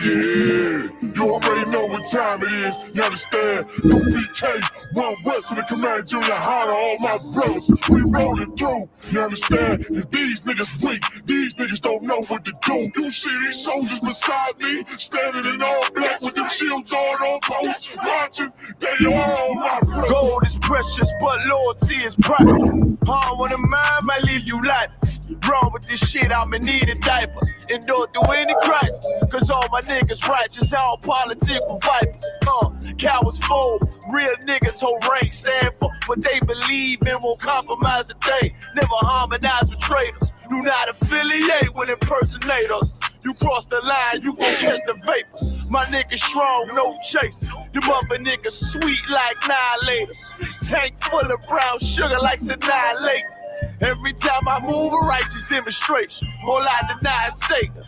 Yeah, you already know what time it is, you understand? U.P.K, one West of the Command GEN.YAHANNA, all my brothers, we rolling through, you understand? If these niggas weak, these niggas don't know what to do. You see these soldiers beside me, standing in all black with them shields on post, watching, they all my brothers. Gold is precious, but loyalty is private. Harm on the mind might leave you lifeless. Wrong with this shit, I'ma need a diapers. Endure through any crisis, cause all my niggas righteous, all political vipers. Cowards fold, real niggas hold rank, stand for what they believe in, won't compromise the day. Never harmonize with traitors, do not affiliate with impersonators. You cross the line, you gon' catch the vapors. My niggas strong, no chase. Them other niggas sweet like annihilators. Tank full of brown sugar like annihilate. Every time I move, a righteous demonstration. All I deny is Satan.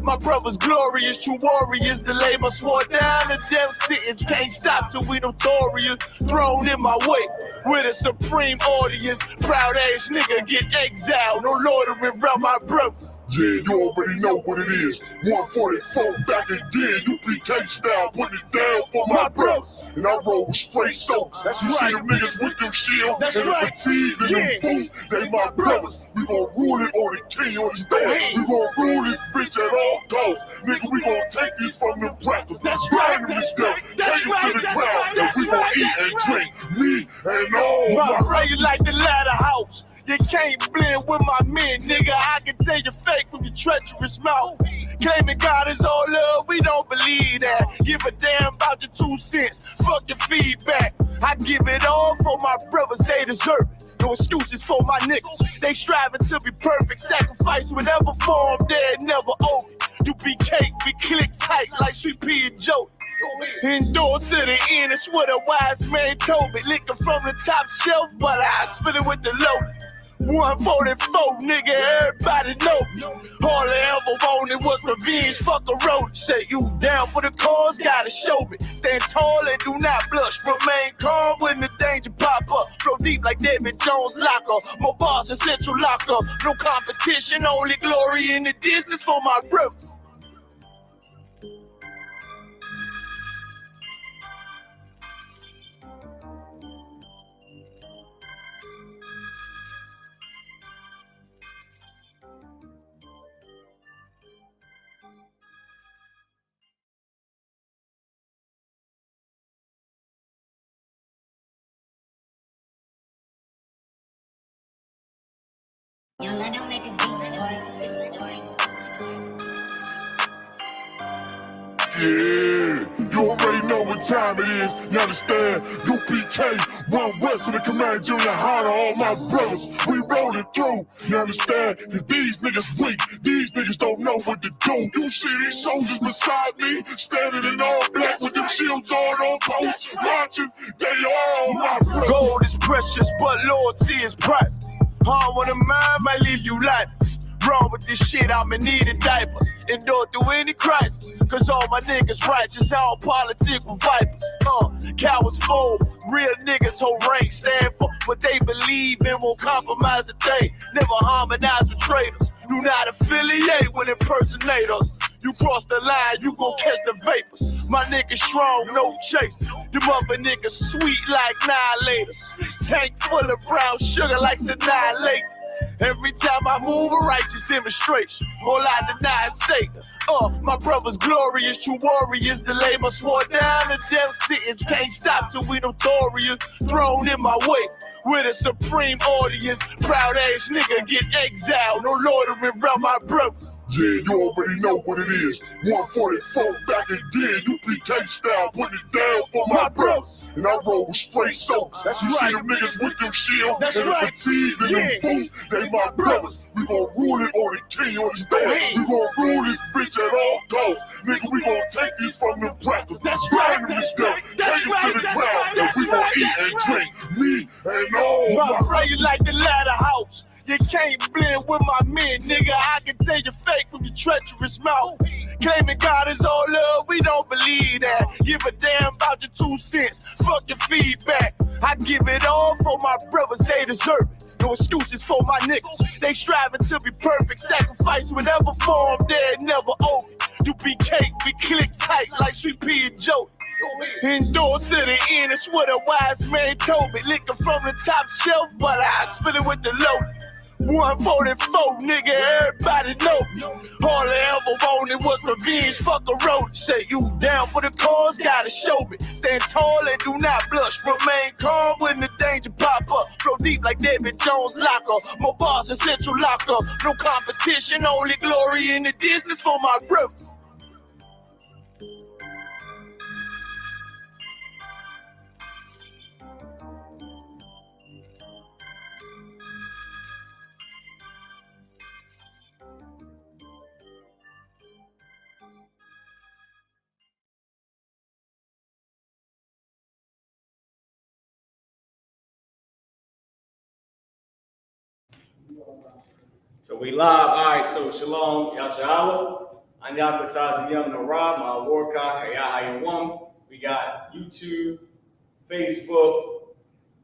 My brother's glorious, true warriors. Delay my sword down, the death sentence can't stop till we notorious. Thrown in my way with a supreme audience. Proud ass nigga get exiled, no loitering around my brothers. Yeah, you already know what it is. 144 back again, U.P.K style, putting it down for my brothers. And I roll with straight soap. That's you right. See them niggas with them shields That's and right. the fatigues and them boots. They my brothers. We gon' rule it on the king, you understand? We gon' rule this bitch at all costs. Nigga, we gon' take these from them rappers. That's right. That's right. That's right. That's right. That's we gon' right. eat and drink. Me and all my my brother, you like the ladder house. You can't blend with my men, nigga. I can tell you fake from your treacherous mouth. Claiming God is all love, we don't believe that. Give a damn about your 2 cents. Fuck your feedback. I give it all for my brothers, they deserve it. No excuses for my niggas. They striving to be perfect. Sacrifice whatever form, they're never over. U.P.K, we click tight like Sweet Pea and Joe. Endure to the end, it's what a wise man told me. Licking from the top shelf, but I spit it with the low. 144, nigga, everybody know me. All I ever wanted was revenge, fuck a road. Say you down for the cause, gotta show me. Stand tall and do not blush. Remain calm when the danger pop up. Flow deep like David Jones locker. More bars than Central Locker. No competition, only glory in the distance for my brothers. Young, I don't make this beat, Yeah, you already know what time it is, you understand? U.P.K, one West of the Command GEN.YAHANNA, all my brothers, we rolling through, you understand? Cause these niggas weak, these niggas don't know what to do. You see these soldiers beside me, standing in all black with them shields on post, watching, they all my brothers. Gold is precious, but loyalty is private. Harm on the mind might leave you lifeless. Wrong with this shit, I'ma need a diapers. Endure through any crisis, cause all my niggas righteous, all political vipers. Cowards fold, real niggas hold rank, stand for what they believe in, won't compromise the day. Never harmonize with traitors, do not affiliate with impersonators. You cross the line, you gon' catch the vapors. My niggas strong, no chase. Them other niggas sweet like annihilators. Tank full of brown sugar like annihilate. Every time I move, a righteous demonstration. All I deny is Satan. My brother's glorious, true warriors. Delay my sword down, the death sentence can't stop till we notorious. Thrown in my way with a supreme audience. Proud ass nigga get exiled, no loitering around my brothers. Yeah, you already know what it is. 144 back again, U.P.K style, putting it down for my brothers. And I roll with straight soap. That's you right. See them niggas with them shields That's and right. the fatigues and them boots. They my brothers. We gon' rule it on the king, you understand? We gon' rule this bitch at all costs. Nigga, we gon' take these from them rappers. That's right. That's right. That's right. That's right. That's we gon' right. eat That's and right. drink. Me and all my brother, you like the ladder house. You can't blend with my men, nigga. I can tell you fake from your treacherous mouth. Claiming God is all love, we don't believe that. Give a damn about your 2 cents, fuck your feedback. I give it all for my brothers, they deserve it. No excuses for my niggas, they striving to be perfect. Sacrifice whatever form, they're never over. U.P.K, we click tight like Sweet Pea and Joey. Endure to the end, it's what a wise man told me. Licking from the top shelf, but I spit it with the low. 144, nigga, everybody know me. All I ever wanted was revenge, fuck a road. Say you down for the cause, gotta show me. Stand tall and do not blush. Remain calm when the danger pop up. Flow deep like David Jones locker. More bars than Central Locker. No competition, only glory in the distance for my brothers. So we live. All right, so shalom, Yashala. I'm Yakwatazi Yom Narab, my Warcock, Ayahayawam. We got YouTube, Facebook,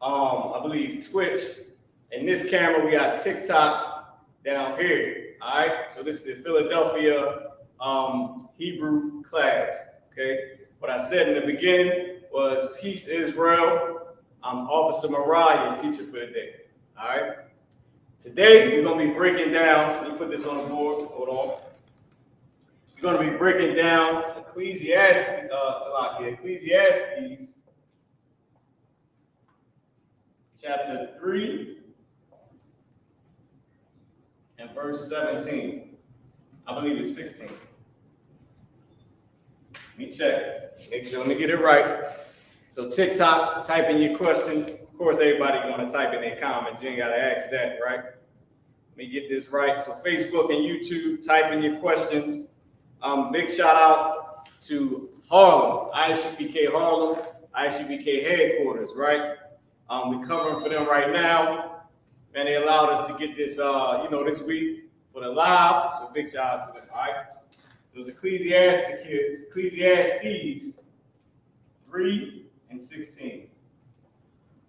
I believe Twitch. In this camera, we got TikTok down here. All right, so this is the Philadelphia Hebrew class. Okay, what I said in the beginning was peace, Israel. I'm Officer Mariah, your teacher for the day. All right. Today, we're going to be breaking down, let me put this on the board, hold on. We're going to be breaking down Ecclesiastes chapter 3 and verse 17. I believe it's 16. Let me check, make sure, let me get it right. So TikTok, type in your questions. Of course, everybody's going to type in their comments. You ain't got to ask that, right? Let me get this right. So Facebook and YouTube, type in your questions. Big shout out to Harlem, I.S.U.P.K Harlem, I.S.U.P.K headquarters, right? We're covering for them right now. And they allowed us to get this, this week for the live. So big shout out to them, all right? So it's Ecclesiastes 3 and 16.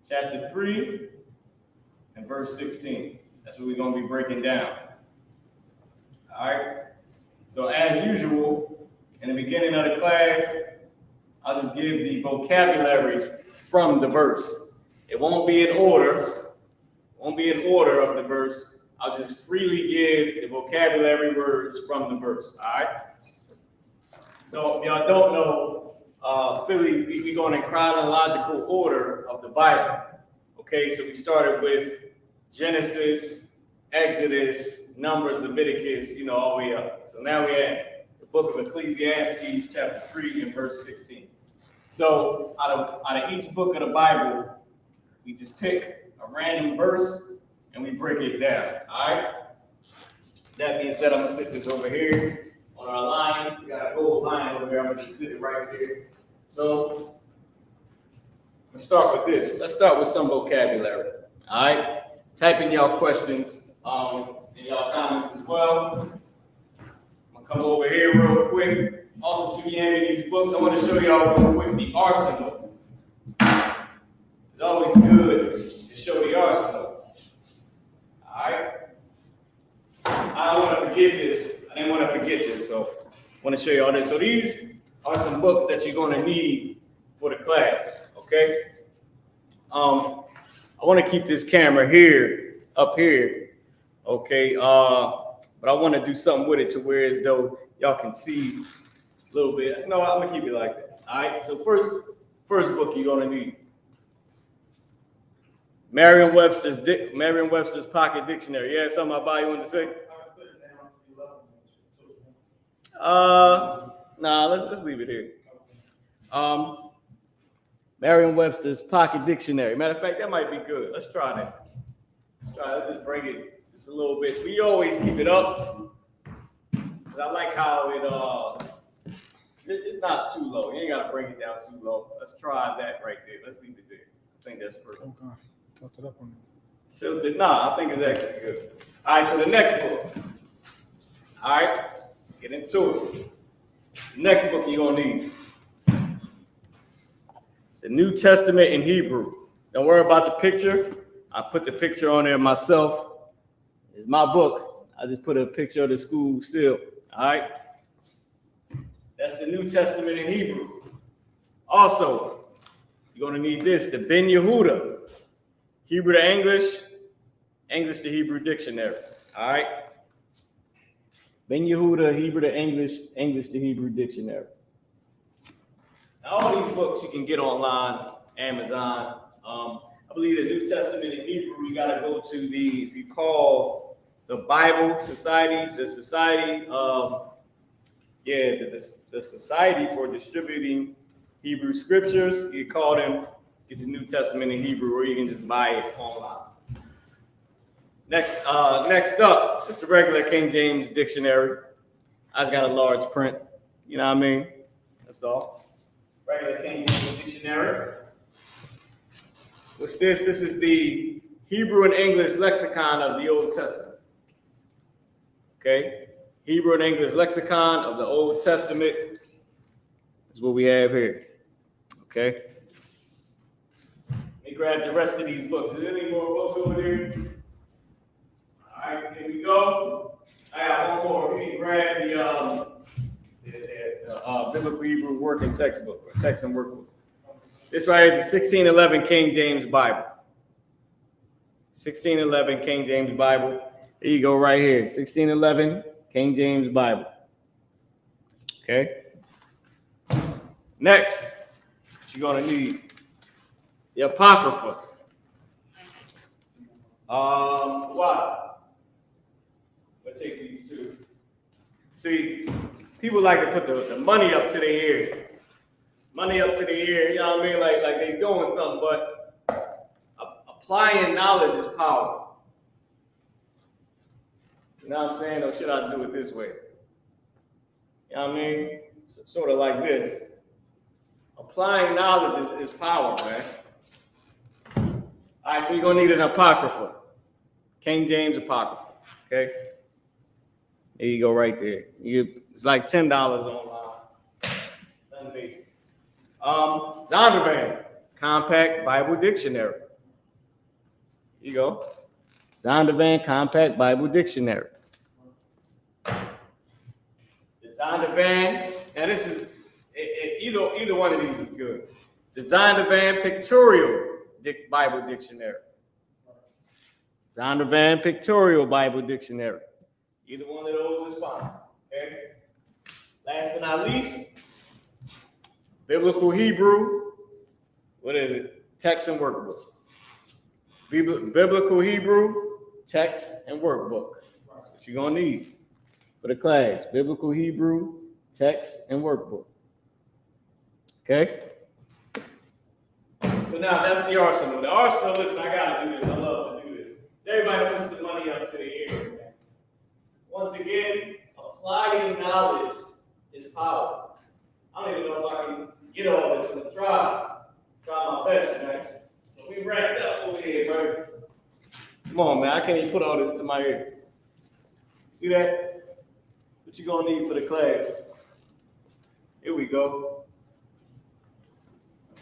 Chapter 3 and verse 16. That's what we're going to be breaking down. All right. So as usual, in the beginning of the class, I'll just give the vocabulary from the verse. It won't be in order. It won't be in order of the verse. I'll just freely give the vocabulary words from the verse. All right. So if y'all don't know, Philly, we're going in chronological order of the Bible. Okay, so we started with Genesis, Exodus, Numbers, Leviticus, all the way up. So now we're at the book of Ecclesiastes, chapter 3 and verse 16. So out of each book of the Bible, we just pick a random verse and we break it down. All right. That being said, I'm gonna sit this over here. On our line, we got a gold line over here. I'm gonna just sit it right here. So let's start with this. Let's start with some vocabulary. All right. Type in y'all questions and y'all comments as well. I'm gonna come over here real quick. Also, to hand me these books, I want to show y'all real quick the arsenal. It's always good to show the arsenal. All right. I don't want to forget this. I didn't want to forget this, so I want to show you all this. So these are some books that you're going to need for the class, okay? I want to keep this camera up here, okay? But I want to do something with it to where as though y'all can see a little bit. No, I'm going to keep it like that, all right? So first book you're going to need. Merriam-Webster's Pocket Dictionary. Yeah, something about you want to say? Nah, let's leave it here. Merriam-Webster's Pocket Dictionary. Matter of fact, that might be good. Let's try that. Let's just bring it just a little bit. We always keep it up because I like how it's not too low. You ain't got to bring it down too low. Let's try that right there. Let's leave it there. I think that's perfect. Okay. Talk it up on Nah, I think it's actually good. All right, so the next book. All right, let's get into it. The next book you're gonna need. The New Testament in Hebrew. Don't worry about the picture. I put the picture on there myself. It's my book. I just put a picture of the school still. All right. That's the New Testament in Hebrew. Also, you're going to need this, the Ben Yehuda, Hebrew to English, English to Hebrew dictionary. All right. Ben Yehuda, Hebrew to English, English to Hebrew dictionary. Now, all these books you can get online, Amazon. I believe the New Testament in Hebrew, you got to go to the, if you call the Bible Society, the Society, the Society for Distributing Hebrew Scriptures, you call them, get the New Testament in Hebrew, or you can just buy it online. Next up, it's the regular King James Dictionary. I just got a large print, you know what I mean? That's all. Regular King James Dictionary. What's this? This is the Hebrew and English lexicon of the Old Testament. Okay? Hebrew and English lexicon of the Old Testament is what we have here. Okay? Let me grab the rest of these books. Is there any more books over there? All right, here we go. I got one more. You can grab the Biblical Hebrew Working Textbook, or Text and Workbook. This right here is the 1611 King James Bible. 1611 King James Bible. There you go, right here. 1611 King James Bible. Okay. Next, what you're gonna need the Apocrypha. Why? I'll take these two. See, people like to put the money up to their ear. Money up to the ear, you know what I mean? Like they doing something, but applying knowledge is power. You know what I'm saying? Or should I do it this way? You know what I mean? Sort of like this. Applying knowledge is power, man. All right, so you're going to need an Apocrypha. King James Apocrypha, okay? There you go right there. It's like $10 online. Nothing big. Zondervan, Compact Bible Dictionary. Here you go. Zondervan Compact Bible Dictionary. The Zondervan, now this is, either one of these is good. The Zondervan Pictorial Bible Dictionary. Zondervan Pictorial Bible Dictionary. Either one of those is fine, okay? Last but not least, Biblical Hebrew, what is it? Text and Workbook. Biblical Hebrew, Text and Workbook. That's what you're going to need for the class. Biblical Hebrew, Text and Workbook. Okay? So now that's the arsenal. The arsenal, listen, I got to do this. I love to do this. Everybody puts the money up to the ear. Once again, applying knowledge is power. I don't even know if I can get all this. I'm going to try my best, man. But we wrapped up over here, bro. Come on, man. I can't even put all this to my ear. See that? What you going to need for the class? Here we go.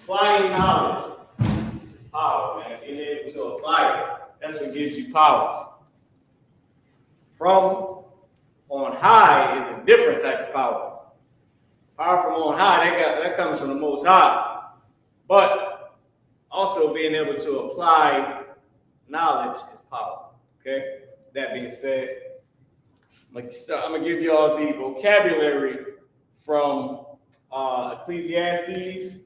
Applying knowledge is power, man. Being able to apply it, that's what gives you power. From on high is a different type of power. Power from on high, that comes from the Most High. But also being able to apply knowledge is power. Okay? That being said, I'm going to give you all the vocabulary from Ecclesiastes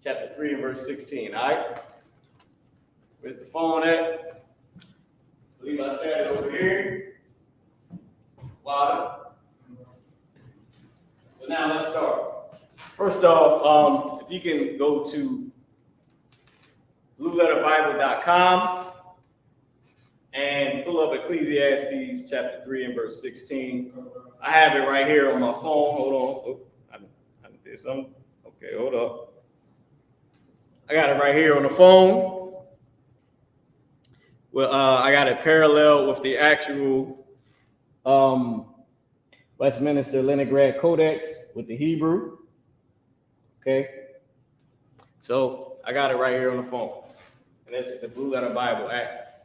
chapter 3 and verse 16. All right? Where's the phone at? I believe I said it over here. Water. So now let's start. First off, if you can go to blueletterbible.com and pull up Ecclesiastes chapter 3 and verse 16. I have it right here on my phone. Hold on. Oh, I did something. Okay, hold up. I got it right here on the phone. Well, I got it parallel with the actual Westminster Leningrad Codex with the Hebrew. Okay. So I got it right here on the phone. And this is the Blue Letter Bible.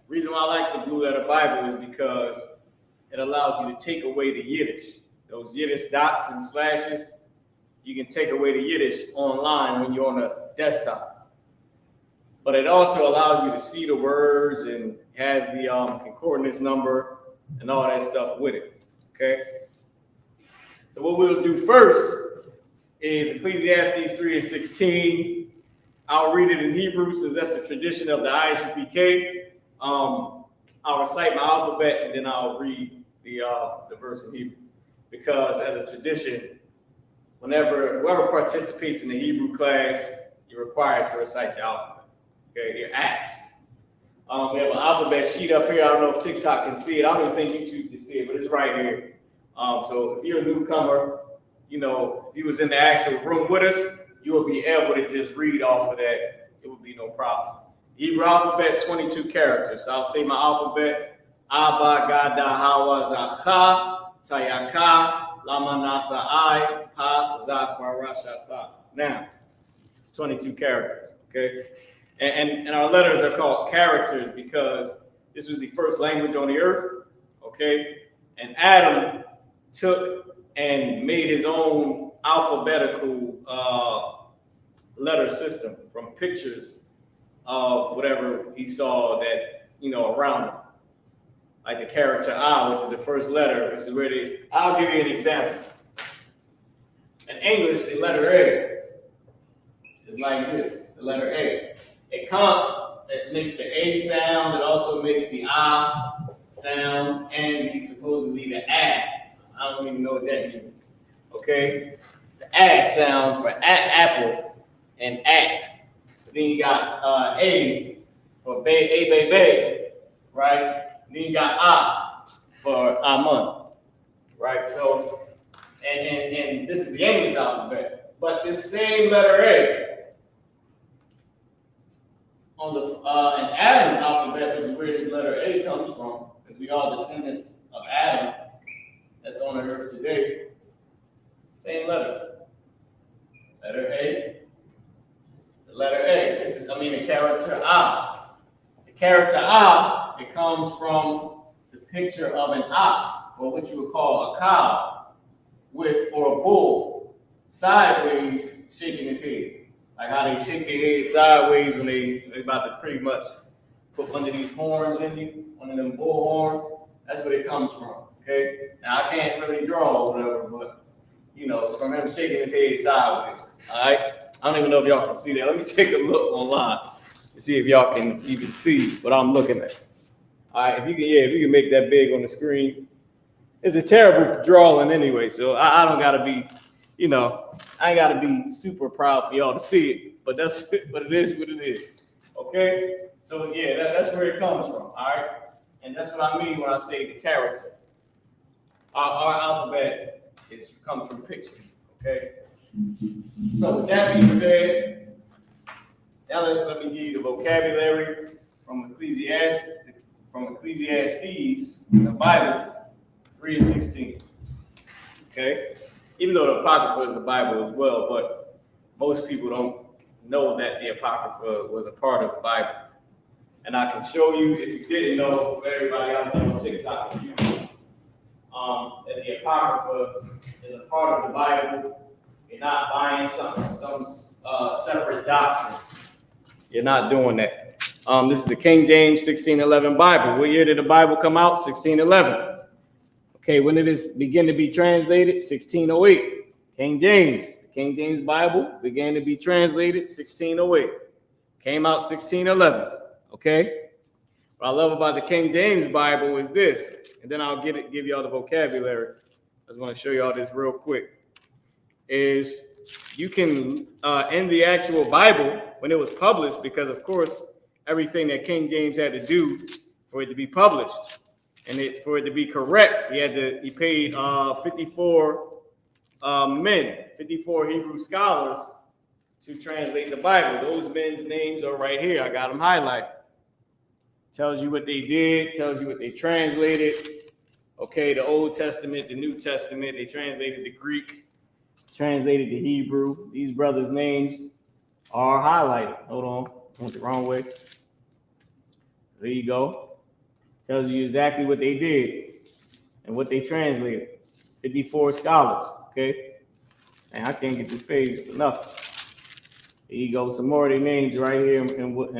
Reason why I like the Blue Letter Bible is because it allows you to take away the Yiddish. Those Yiddish dots and slashes, you can take away the Yiddish online when you're on a desktop. But it also allows you to see the words and has the concordance number and all that stuff with it. Okay? So what we'll do first is Ecclesiastes 3:16. I'll read it in Hebrew since that's the tradition of the I.S.U.P.K. I'll recite my alphabet and then I'll read the verse in Hebrew. Because as a tradition, whoever participates in the Hebrew class, you're required to recite your alphabet. Okay, you're asked. We have an alphabet sheet up here. I don't know if TikTok can see it. I don't even think YouTube can see it, but it's right here. So if you're a newcomer, you know, if you was in the actual room with us, you will be able to just read off of that. It would be no problem. Hebrew alphabet, 22 characters. So I'll say my alphabet. Abba, Gada, Hawa, Zacha, Tayaka, Lama, Nasa, I, Pa, Tazak, Rasha, Now, it's 22 characters, okay? And our letters are called characters because this was the first language on the earth, okay? And Adam took and made his own alphabetical letter system from pictures of whatever he saw that, you know, around him. Like the character I, which is the first letter, which is where I'll give you an example. In English, the letter A is like this, the letter A. It makes the A sound, it also makes the I sound, and supposedly the A. I don't even know what that means. Okay? The A sound for apple and at. But then you got A for baby, right? Then you got I for Amun, right? So, and this is the English alphabet. But this same letter A, on the in Adam's alphabet, which is where this letter A comes from, because we are descendants of Adam that's on the earth today. Same letter. Letter A. The letter A. This is, the character I. The character I, it comes from the picture of an ox, or what you would call a cow, or a bull, sideways shaking his head. Like how they shake their head sideways when they about to pretty much put one of these horns in you, one of them bull horns. That's where it comes from, okay? Now, I can't really draw or whatever, but, you know, it's from him shaking his head sideways, all right? I don't even know if y'all can see that. Let me take a look online and see if y'all can even see what I'm looking at. All right, if you can make that big on the screen. It's a terrible drawing anyway, so I don't got to be, you know, I ain't got to be super proud for y'all to see it, but that's but it is what it is. Okay? So yeah, that's where it comes from. All right? And that's what I mean when I say the character. Our alphabet comes from pictures. Okay? So with that being said, now let me give you the vocabulary from Ecclesiastes, in the Bible, 3:16. Okay? Even though the Apocrypha is the Bible as well, but most people don't know that the Apocrypha was a part of the Bible. And I can show you, if you didn't know, for everybody out there on TikTok and YouTube, that the Apocrypha is a part of the Bible. You're not buying some separate doctrine. You're not doing that. This is the King James 1611 Bible. What year did the Bible come out? 1611. Okay, when did it begin to be translated? 1608. King James. The King James Bible began to be translated 1608. Came out 1611. Okay? What I love about the King James Bible is this, and then I'll give y'all the vocabulary. I just want to show y'all this real quick. Is you can, in the actual Bible, when it was published, because of course, everything that King James had to do for it to be published, and for it to be correct, he paid 54 Hebrew scholars to translate the Bible. Those men's names are right here. I got them highlighted. Tells you what they did, tells you what they translated. Okay, the Old Testament, the New Testament, they translated the Greek, translated the Hebrew. These brothers' names are highlighted. Hold on, I went the wrong way. There you go. Tells you exactly what they did and what they translated. 54 scholars, okay? And I can't get this page for nothing. There you go, some more of their names right here and what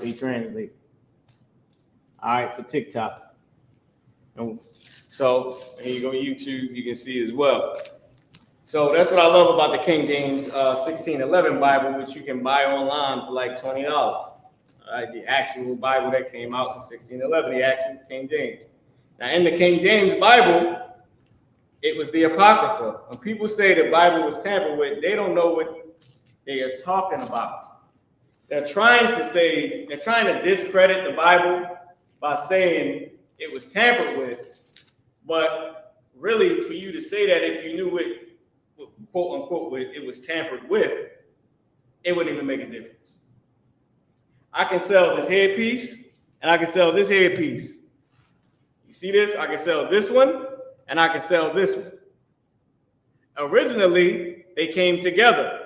they translate. All right, for TikTok. And so here you go, YouTube, you can see as well. So that's what I love about the King James 1611 Bible, which you can buy online for like $20. All right, the actual Bible that came out in 1611, the actual King James. Now, in the King James Bible, it was the Apocrypha. When people say the Bible was tampered with, they don't know what they are talking about. They're trying to discredit the Bible by saying it was tampered with. But really, for you to say that if you knew it, quote unquote, it was tampered with, it wouldn't even make a difference. I can sell this headpiece and I can sell this headpiece. You see this? I can sell this one and I can sell this one. Originally, they came together.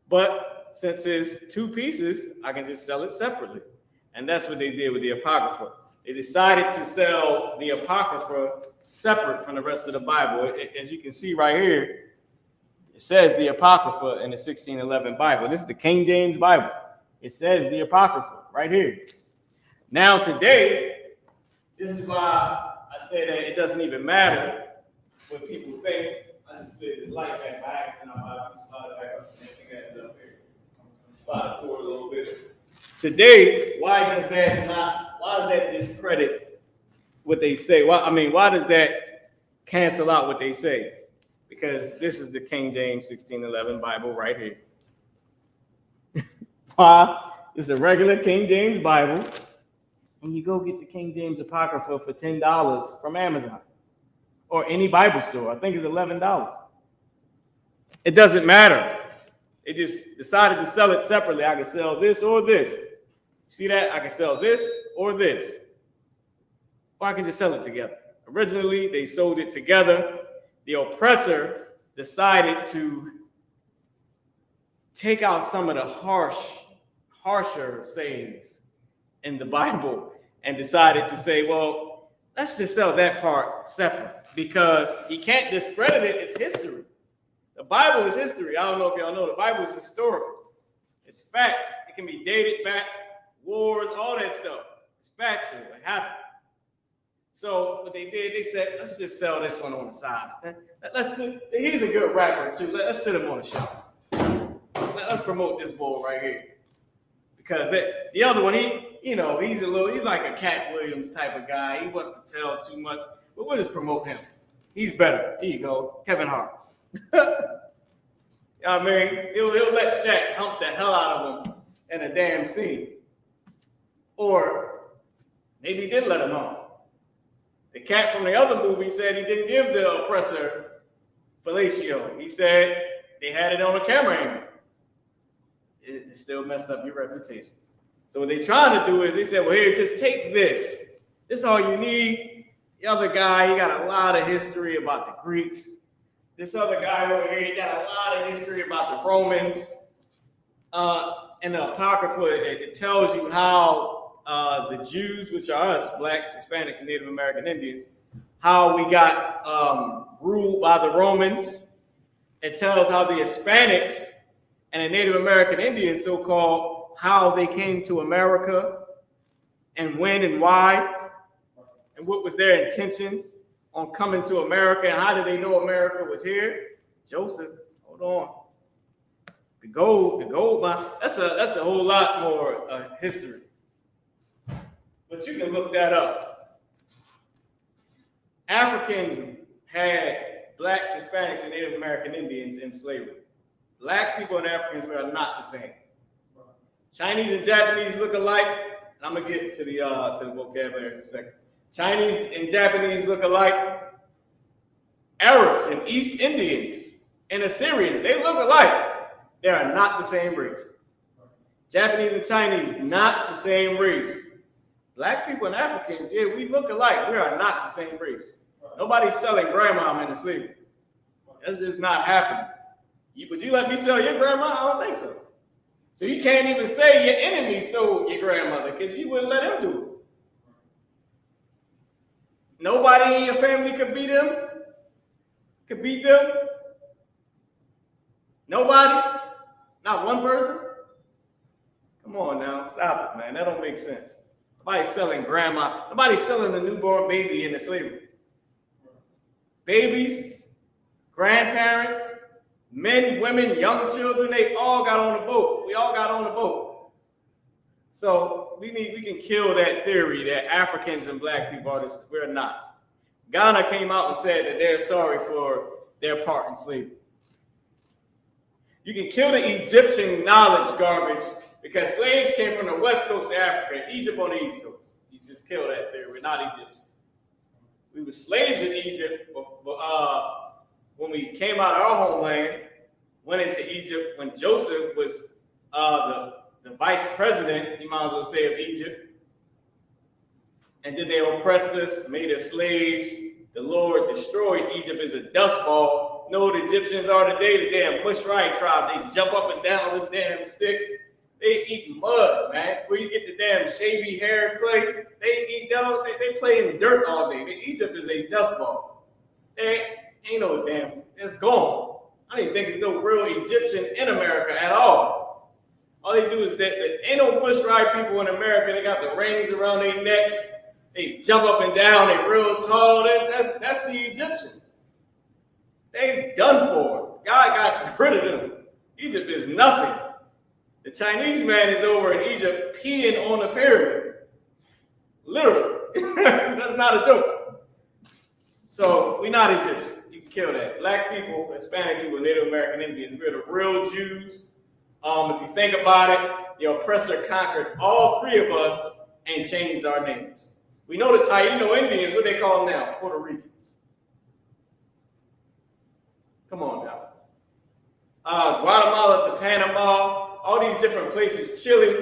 But since it's two pieces, I can just sell it separately. And that's what they did with the Apocrypha. They decided to sell the Apocrypha separate from the rest of the Bible. As you can see right here, it says the Apocrypha in the 1611 Bible. This is the King James Bible. It says the Apocrypha right here. Now today, this is why I say that it doesn't even matter what people think. I just slid this light back by accident. I'm about to slide it back up. I think I had it up here. Slide it forward a little bit. Today, why does that discredit what they say? Why does that cancel out what they say? Because this is the King James 1611 Bible right here. It's a regular King James Bible, and you go get the King James Apocrypha for $10 from Amazon or any Bible store. I think it's $11. It doesn't matter. They just decided to sell it separately. I can sell this or this. See that? I can sell this or this. Or I can just sell it together. Originally, they sold it together. The oppressor decided to take out some of the harsher sayings in the Bible and decided to say, well, let's just sell that part separate because he can't discredit it. It's history. The Bible is history. I don't know if y'all know, the Bible is historical. It's facts. It can be dated back, wars, all that stuff. It's factual. It happened. So what they did, they said, let's just sell this one on the side. He's a good rapper too. Let's sit him on the shelf. Let's promote this bull right here. Because the other one, he's like a Cat Williams type of guy. He wants to tell too much, but we'll just promote him. He's better. Here you go, Kevin Hart. I mean, he'll let Shaq hump the hell out of him in a damn scene. Or maybe he did let him hump. The cat from the other movie said he didn't give the oppressor fellatio. He said they had it on a camera angle. It still messed up your reputation. So what they're trying to do is they said, well, here, just take this. This is all you need. The other guy, he got a lot of history about the Greeks. This other guy over here, he got a lot of history about the Romans. In the Apocrypha, it tells you how the Jews, which are us, blacks, Hispanics, and Native American Indians, how we got ruled by the Romans. It tells how the Hispanics and the Native American Indians, so-called, how they came to America and when and why, and what was their intentions on coming to America, and how did they know America was here? Joseph, hold on. The gold mine, that's a whole lot more history. But you can look that up. Africans had blacks, Hispanics, and Native American Indians in slavery. Black people and Africans are not the same. Chinese and Japanese look alike. And I'm gonna get to the vocabulary in a second. Chinese and Japanese look alike. Arabs and East Indians and Assyrians, they look alike. They are not the same race. Japanese and Chinese, not the same race. Black people and Africans, yeah, we look alike. We are not the same race. Nobody's selling grandma into slavery. That's just not happening. Would you let me sell your grandma? I don't think so. So you can't even say your enemy sold your grandmother because you wouldn't let him do it. Nobody in your family could beat them? Could beat them? Nobody? Not one person? Come on now, stop it, man. That don't make sense. Nobody's selling grandma. Nobody's selling the newborn baby into slavery. Babies, grandparents, men, women, young children, they all got on the boat. We all got on the boat. So we can kill that theory that Africans and black people are this. We're not. Ghana came out and said that they're sorry for their part in slavery. You can kill the Egyptian knowledge garbage because slaves came from the west coast of Africa, Egypt on the east coast. You just kill that theory. We're not Egyptian. We were slaves in Egypt when we came out of our homeland, went into Egypt when Joseph was the vice president, you might as well say, of Egypt. And then they oppressed us, made us slaves. The Lord destroyed Egypt as a dust ball. Know what the Egyptians are today? The damn Mushrite tribe. They jump up and down with damn sticks. They eat mud, man. Where you get the damn shavy hair and clay. They play in dirt all day. Egypt is a dust ball. Ain't no damn, it's gone. I don't even think there's no real Egyptian in America at all. All they do is that ain't no Mushrite people in America. They got the rings around their necks. They jump up and down. They real tall. That's the Egyptians. They done for. God got rid of them. Egypt is nothing. The Chinese man is over in Egypt peeing on the pyramids. Literally. That's not a joke. So we're not Egyptian. You can kill that. Black people, Hispanic people, Native American Indians, we're the real Jews. If you think about it, the oppressor conquered all three of us and changed our names. We know the Taino Indians, what they call them now? Puerto Ricans. Come on now. Guatemala to Panama, all these different places, Chile.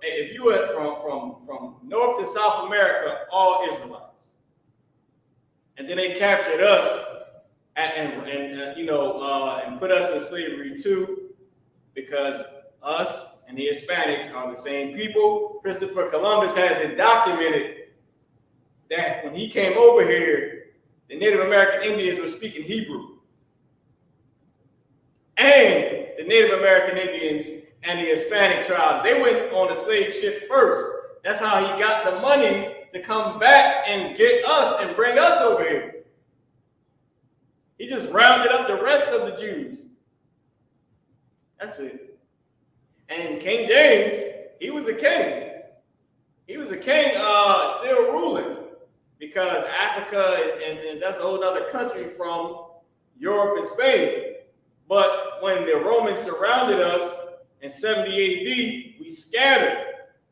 If you went from North to South America, all Israelites. And then they captured us and put us in slavery too, because us and the Hispanics are the same people. Christopher Columbus has it documented that when he came over here, the Native American Indians were speaking Hebrew. And the Native American Indians and the Hispanic tribes, they went on a slave ship first. That's how he got the money to come back and get us and bring us over here. He just rounded up the rest of the Jews. That's it. And King James, he was a king. He was a king still ruling, because Africa and that's a whole other country from Europe and Spain. But when the Romans surrounded us in 70 AD, we scattered,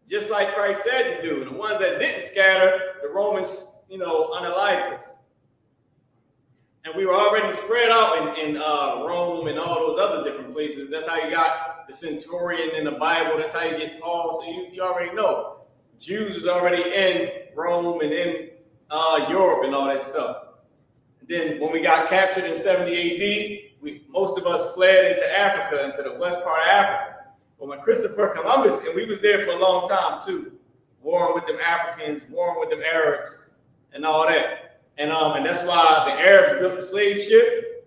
just like Christ said to do. And the ones that didn't scatter, the Romans, unalived us. And we were already spread out in Rome and all those other different places. That's how you got the centurion in the Bible. That's how you get Paul. So you already know. Jews was already in Rome and in Europe and all that stuff. And then when we got captured in 70 AD, most of us fled into Africa, into the west part of Africa. But when Christopher Columbus, and we was there for a long time too, warring with them Africans, warring with them Arabs, and all that. And that's why the Arabs built the slave ship.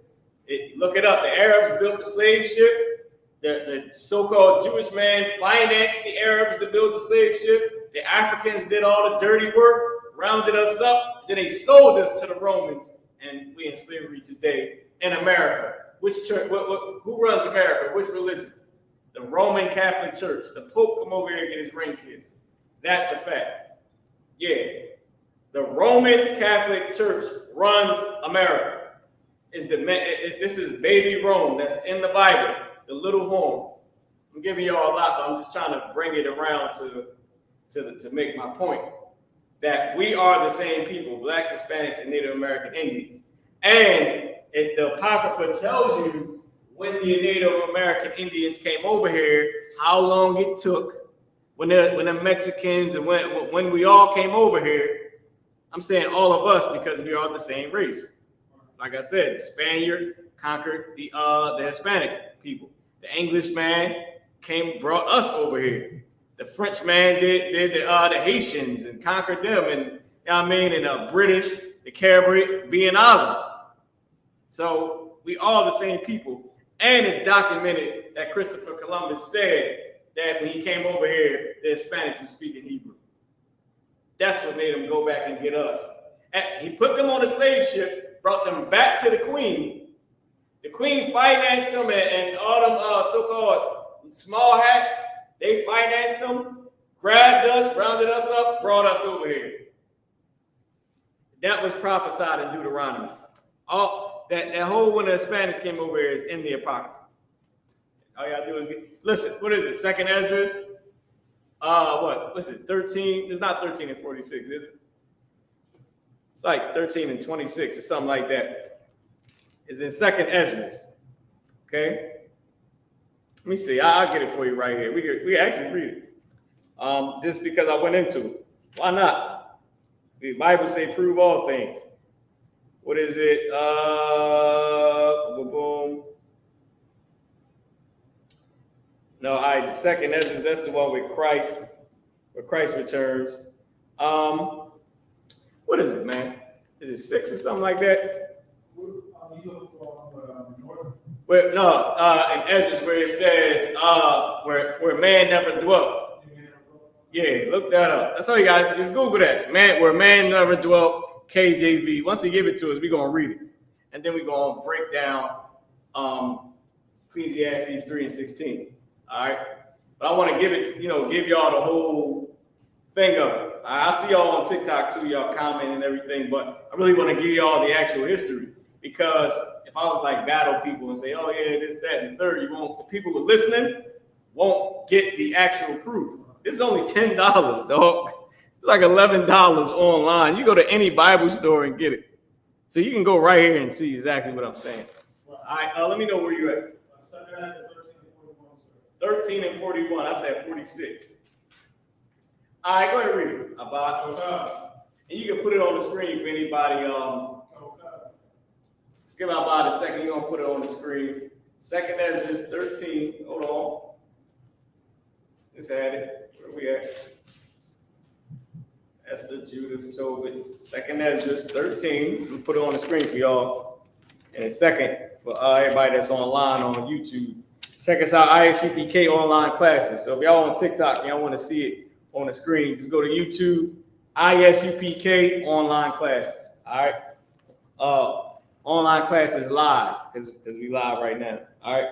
Look it up. The Arabs built the slave ship. The so-called Jewish man financed the Arabs to build the slave ship. The Africans did all the dirty work, rounded us up. Then they sold us to the Romans, and we in slavery today in America. Which church? Who runs America? Which religion? The Roman Catholic Church. The Pope come over here and get his ring kissed. That's a fact. Yeah. The Roman Catholic Church runs America. This is baby Rome that's in the Bible, the little horn. I'm giving y'all a lot, but I'm just trying to bring it around to make my point. That we are the same people, Blacks, Hispanics, and Native American Indians. And the Apocrypha tells you when the Native American Indians came over here, how long it took when the Mexicans and when we all came over here, I'm saying all of us because we are the same race. Like I said, the Spaniard conquered the Hispanic people. The Englishman brought us over here. The Frenchman did the Haitians and conquered them, and you know what I mean, and the British, the Caribbean islands. So we all the same people. And it's documented that Christopher Columbus said that when he came over here, the Hispanics were speaking Hebrew. That's what made him go back and get us. And he put them on a slave ship, brought them back to the Queen. The Queen financed them, and all them so-called small hats, they financed them, grabbed us, rounded us up, brought us over here. That was prophesied in Deuteronomy. All that whole when the Hispanics came over here is in the Apocrypha. All you gotta do is listen. What is it? Second Esdras. What's it? 13. It's not 13 and 46, is it? It's like 13 and 26 or something like that. It's in Second Esdras. Okay. Let me see. I'll get it for you right here. We can actually read it. Just because I went into it. Why not? The Bible say prove all things. What is it? Boom. No, the second Esdras, that's the one with Christ, where Christ returns. What is it, man? Is it 6 or something like that? Where, no, in Esdras where it says where man never dwelt. Yeah, look that up. That's all you got. Just Google that. Where man never dwelt, KJV. Once he give it to us, we're gonna read it. And then we're gonna break down Ecclesiastes 3 and 16. All right. But I want to give it, give y'all the whole thing of it. I see y'all on TikTok too, y'all comment and everything, but I really want to give y'all the actual history, because if I was like battle people and say, oh yeah, this, that, and the third, the people who are listening won't get the actual proof. This is only $10, dog. It's like $11 online. You go to any Bible store and get it. So you can go right here and see exactly what I'm saying. All right, let me know where you're at. 13 and 41. I said 46. All right, go ahead and read it. About. And you can put it on the screen for anybody. Give about a second. You're going to put it on the screen. Second Esdras 13. Hold on. Just had it. Where we at? Esther, Judith, Tobit. Second Esdras 13. We'll put it on the screen for y'all in a second for everybody that's online on YouTube. Check us out, I.S.U.P.K. online classes. So if y'all on TikTok and y'all want to see it on the screen, just go to YouTube, I.S.U.P.K. online classes. All right. Online classes live, because we live right now. All right.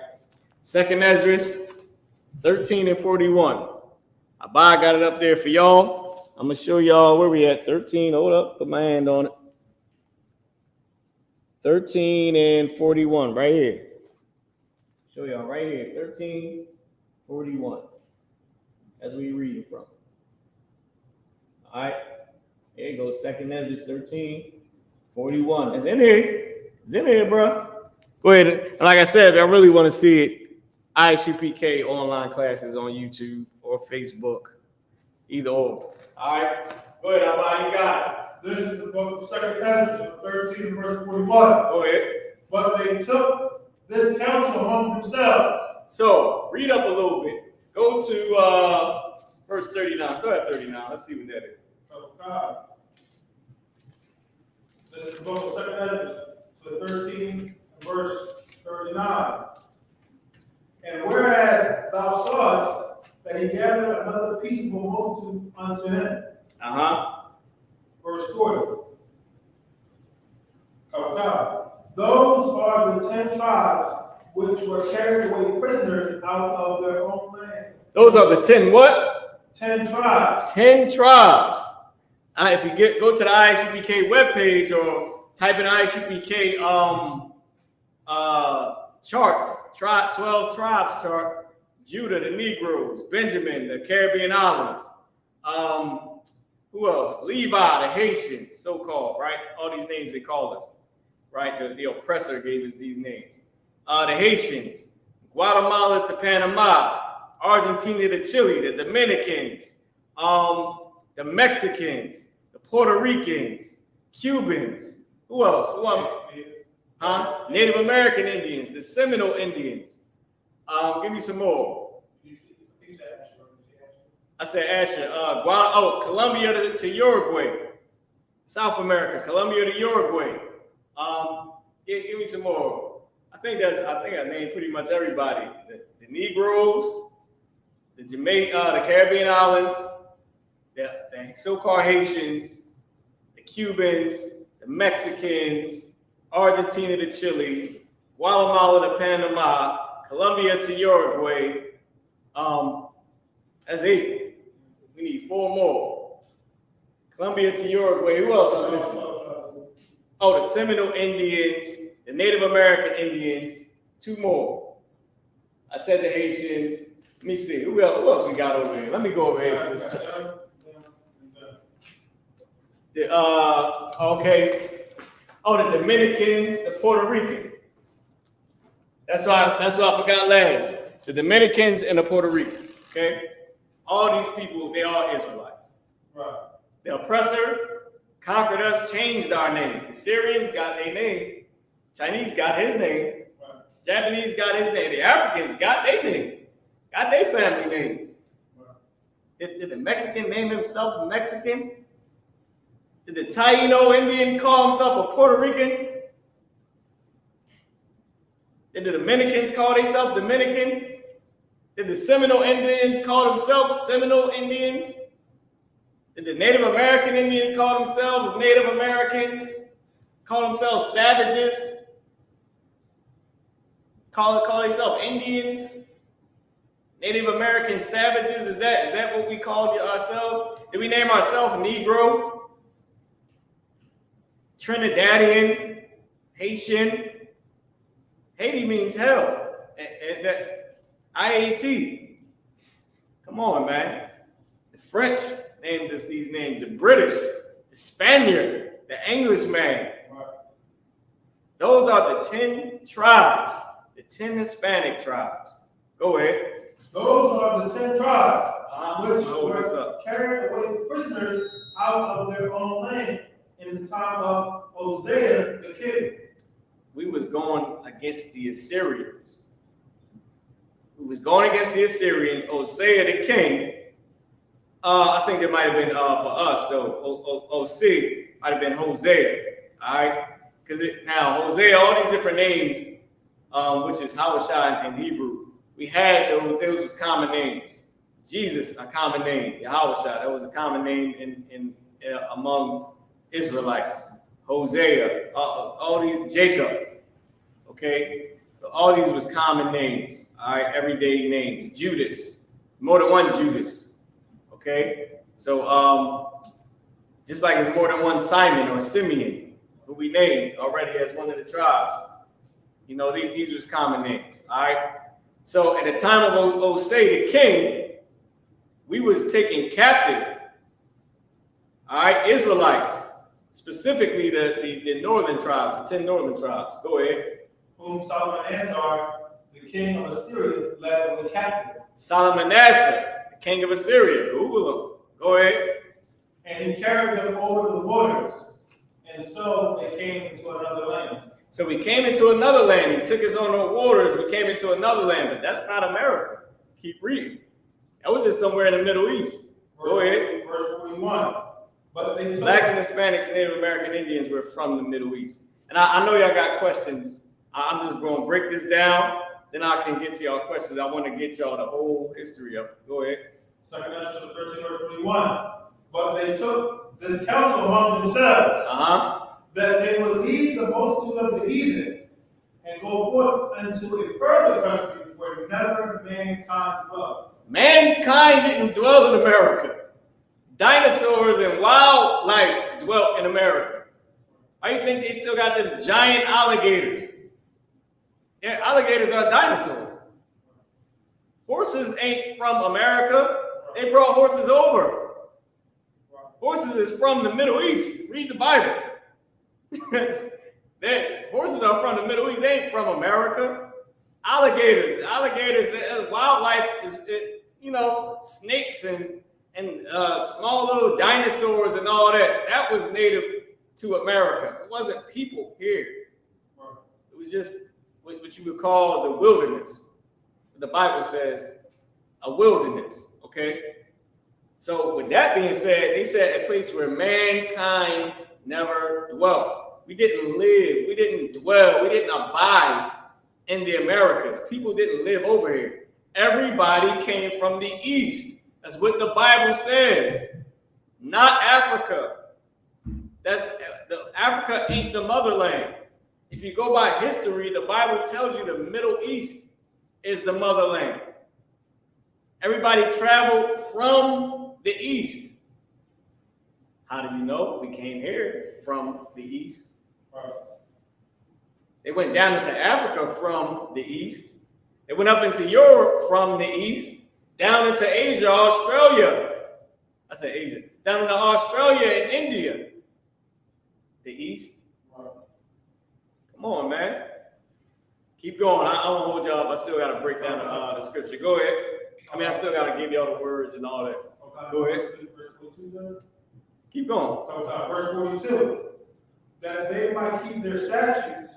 Second Esdras 13 and 41. Abba got it up there for y'all. I'm gonna show y'all where we at. 13. Hold up, put my hand on it. 13 and 41, right here. Show y'all right here, 13:41. That's where you're reading from. All right, here it goes. Second Esdras 13:41. It's in here. It's in here, bro. Go ahead. And like I said, if I really want to see it, I.S.U.P.K. online classes on YouTube or Facebook, either or. All right, go ahead, Abba, you got it. This is the book of Second Esdras, 13 verse 41. Go ahead. But they took this counsel among themselves. So read up a little bit. Go to verse 39. Start at 39. Let's see what that is. Okay. This is the book of Second Esdras, the 13 verse 39. And whereas thou sawest that he gathered another peaceable multitude unto him. Verse 40. Okay. Those are the 10 tribes which were carried away prisoners out of their own land. Those are the 10 what? 10 tribes. 10 tribes. If you go to the I.S.U.P.K. webpage or type in I.S.U.P.K. charts, 12 tribes chart, Judah, the Negroes, Benjamin, the Caribbean islands, who else? Levi, the Haitians, so-called, right? All these names they call us. Right, the oppressor gave us these names. The Haitians, Guatemala to Panama, Argentina to Chile, the Dominicans, the Mexicans, the Puerto Ricans, Cubans. Who else? Native American Indians, the Seminole Indians. Give me some more. I said Asher. Colombia to Uruguay. South America, Colombia to Uruguay. Give me some more. I think I named pretty much everybody. The Negroes, the Caribbean islands, the so-called Haitians, the Cubans, the Mexicans, Argentina to Chile, Guatemala to Panama, Colombia to Uruguay. That's 8. We need 4 more. Colombia to Uruguay. Who else am I missing? Oh, the Seminole Indians, the Native American Indians. 2 more. I said the Haitians. Let me see. Who else we got over here? Let me go over here to this. Okay. Oh, the Dominicans, the Puerto Ricans. That's why I forgot last. The Dominicans and the Puerto Ricans. Okay. All these people, they are Israelites. Right. The oppressor conquered us, changed our name. The Syrians got their name. Chinese got his name. Right. Japanese got his name. The Africans got their name. Got their family names. Right. Did the Mexican name himself Mexican? Did the Taino Indian call himself a Puerto Rican? Did the Dominicans call themselves Dominican? Did the Seminole Indians call themselves Seminole Indians? Did the Native American Indians call themselves Native Americans? Call themselves savages? Call themselves Indians? Native American savages? Is that what we called ourselves? Did we name ourselves Negro? Trinidadian? Haitian? Haiti means hell. That IAT. Come on, man. The French named us these names. The British, the Spaniard, the Englishman. Those are the 10 tribes, the 10 Hispanic tribes. Go ahead. Those are the 10 tribes which what's were up? carried away prisoners out of their own land in the time of Hosea the king. We was going against the Assyrians. We was going against the Assyrians. Hosea the king. I think it might have been for us though. Osea might have been Hosea. All right, because now Hosea, all these different names, which is Hawashai in Hebrew. We had those was common names. Jesus, a common name. Yahawashai, that was a common name in among Israelites. Hosea, all these, Jacob. Okay, all these was common names. All right, everyday names. Judas, more than one Judas. Okay, so just like there's more than one Simon or Simeon, who we named already as one of the tribes. You know, these was common names. All right. So at the time of Hosea the king, we was taken captive. All right, Israelites, specifically the northern tribes, the 10 northern tribes. Go ahead. Whom Salmanassar, the king of Assyria, led away captive. Salmanassar, the king of Assyria. Google him. Go ahead. And he carried them over the waters, and so they came into another land. So we came into another land. He took us on the waters. We came into another land, but that's not America. Keep reading. That was just somewhere in the Middle East. Go ahead. Verse 41. But they took Blacks and Hispanics and Native American Indians were from the Middle East. And I know y'all got questions. I'm just going to break this down. Then I can get to y'all questions. I want to get y'all the whole history of it. Go ahead. 2nd Ezra 13, verse 41. But they took this counsel among themselves, that they would leave the multitude of the heathen and go forth into a further country where never mankind dwelt. Mankind didn't dwell in America. Dinosaurs and wildlife dwelt in America. Why do you think they still got them giant alligators? Yeah, alligators are dinosaurs. Horses ain't from America. They brought horses over. Horses is from the Middle East. Read the Bible. Horses are from the Middle East. They ain't from America. Alligators, wildlife is, snakes and small little dinosaurs and all that. That was native to America. It wasn't people here. It was just what you would call the wilderness. The Bible says a wilderness, okay? So with that being said, they said a place where mankind never dwelt. We didn't live, we didn't dwell, we didn't abide in the Americas. People didn't live over here. Everybody came from the east. That's what the Bible says. Not Africa. Africa ain't the motherland. If you go by history, the Bible tells you the Middle East is the motherland. Everybody traveled from the east. How do you know? We came here from the east. They went down into Africa from the east. They went up into Europe from the east, down into Asia, Australia. I said Asia. Down into Australia and India. The east. Come on, man. Keep going. I won't hold y'all up. I still got to break down the scripture. Go ahead. I still got to give y'all the words and all that. Go ahead. Verse 42, Keep going. Verse 42. That they might keep their statutes.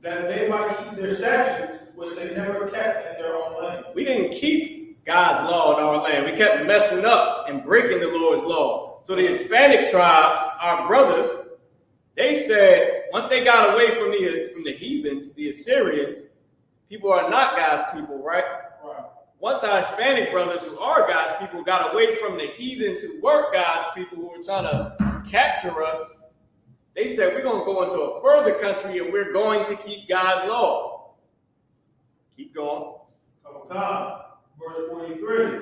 That they might keep their statutes, which they never kept in their own land. We didn't keep God's law in our land. We kept messing up and breaking the Lord's law. So the Hispanic tribes, our brothers, they said once they got away from the heathens, the Assyrians, people are not God's people, right? Right. Once our Hispanic brothers who are God's people got away from the heathens who weren't God's people, who were trying to capture us, they said, we're going to go into a further country and we're going to keep God's law. Keep going. Verse 43.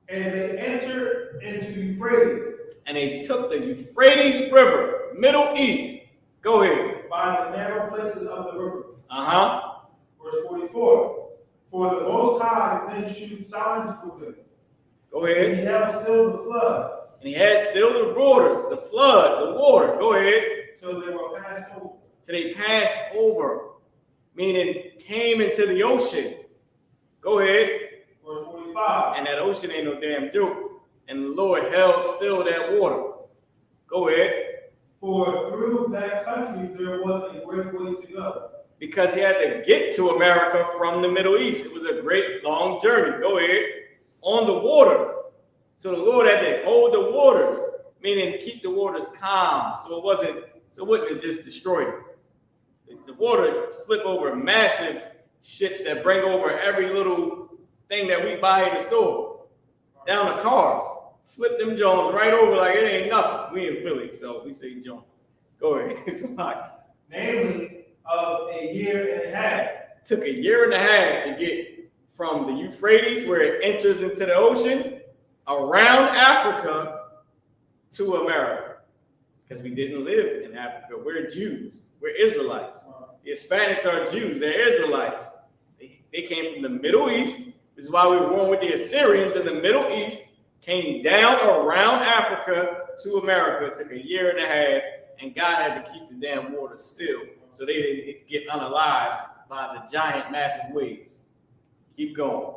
And they entered into Euphrates. And they took the Euphrates River, Middle East. Go ahead. By the narrow places of the river. Verse 44. For the Most High then shewed signs for them. Go ahead. And he held still the flood. And he had still the waters, the flood, the water. Go ahead. Till they were passed over. Till they passed over. Meaning came into the ocean. Go ahead. Verse 45. And that ocean ain't no damn joke. And the Lord held still that water. Go ahead. For through that country there was a great way to go. Because he had to get to America from the Middle East. It was a great long journey. Go ahead. On the water. So the Lord had to hold the waters, meaning keep the waters calm. So it wouldn't have just destroyed it. The water flip over massive ships that bring over every little thing that we buy in the store. Down the cars. Flip them Jones right over like it ain't nothing. We in Philly, so we say Jones. Go ahead. Namely, of a year and a half. Took a year and a half to get from the Euphrates, where it enters into the ocean, around Africa to America. Because we didn't live in Africa. We're Jews. We're Israelites. The Hispanics are Jews. They're Israelites. They came from the Middle East. This is why we were born with the Assyrians in the Middle East. Came down around Africa to America. It took a year and a half. And God had to keep the damn water still. So they didn't get unalived by the giant, massive waves. Keep going.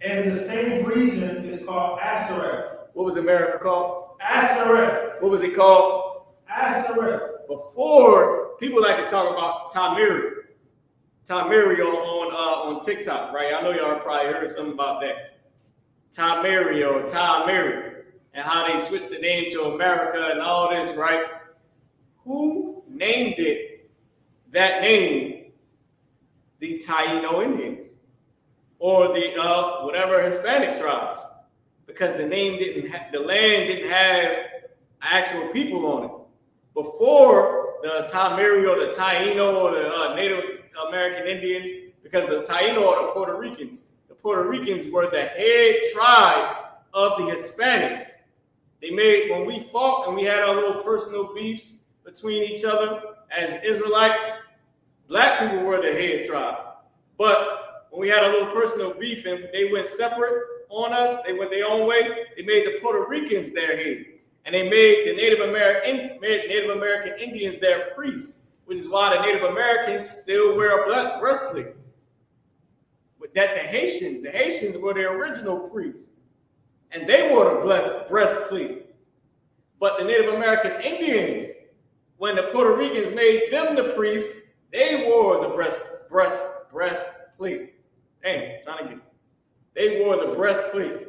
And the same region is called Asareth. What was America called? Asareth. What was it called? Asareth. Before, people like to talk about Tamiri. Tamiri on TikTok, right? I know y'all probably heard something about that. Tamiri or Tamiri. And how they switched the name to America and all this, right? Who named it that name? The Taino Indians. Or the whatever Hispanic tribes, because the land didn't have actual people on it. Before the Tamiri or the Taino or the Native American Indians, because the Taino are the Puerto Ricans. The Puerto Ricans were the head tribe of the Hispanics. When we fought and we had our little personal beefs between each other as Israelites, black people were the head tribe. But when we had a little personal beef and they went separate on us, they went their own way, they made the Puerto Ricans their head. And they made the Native American Indians their priests, which is why the Native Americans still wear a breastplate. But that the Haitians were the original priests, and they wore the breastplate. But the Native American Indians, when the Puerto Ricans made them the priests, they wore the breastplate. Hey, trying to get it. They wore the breastplate.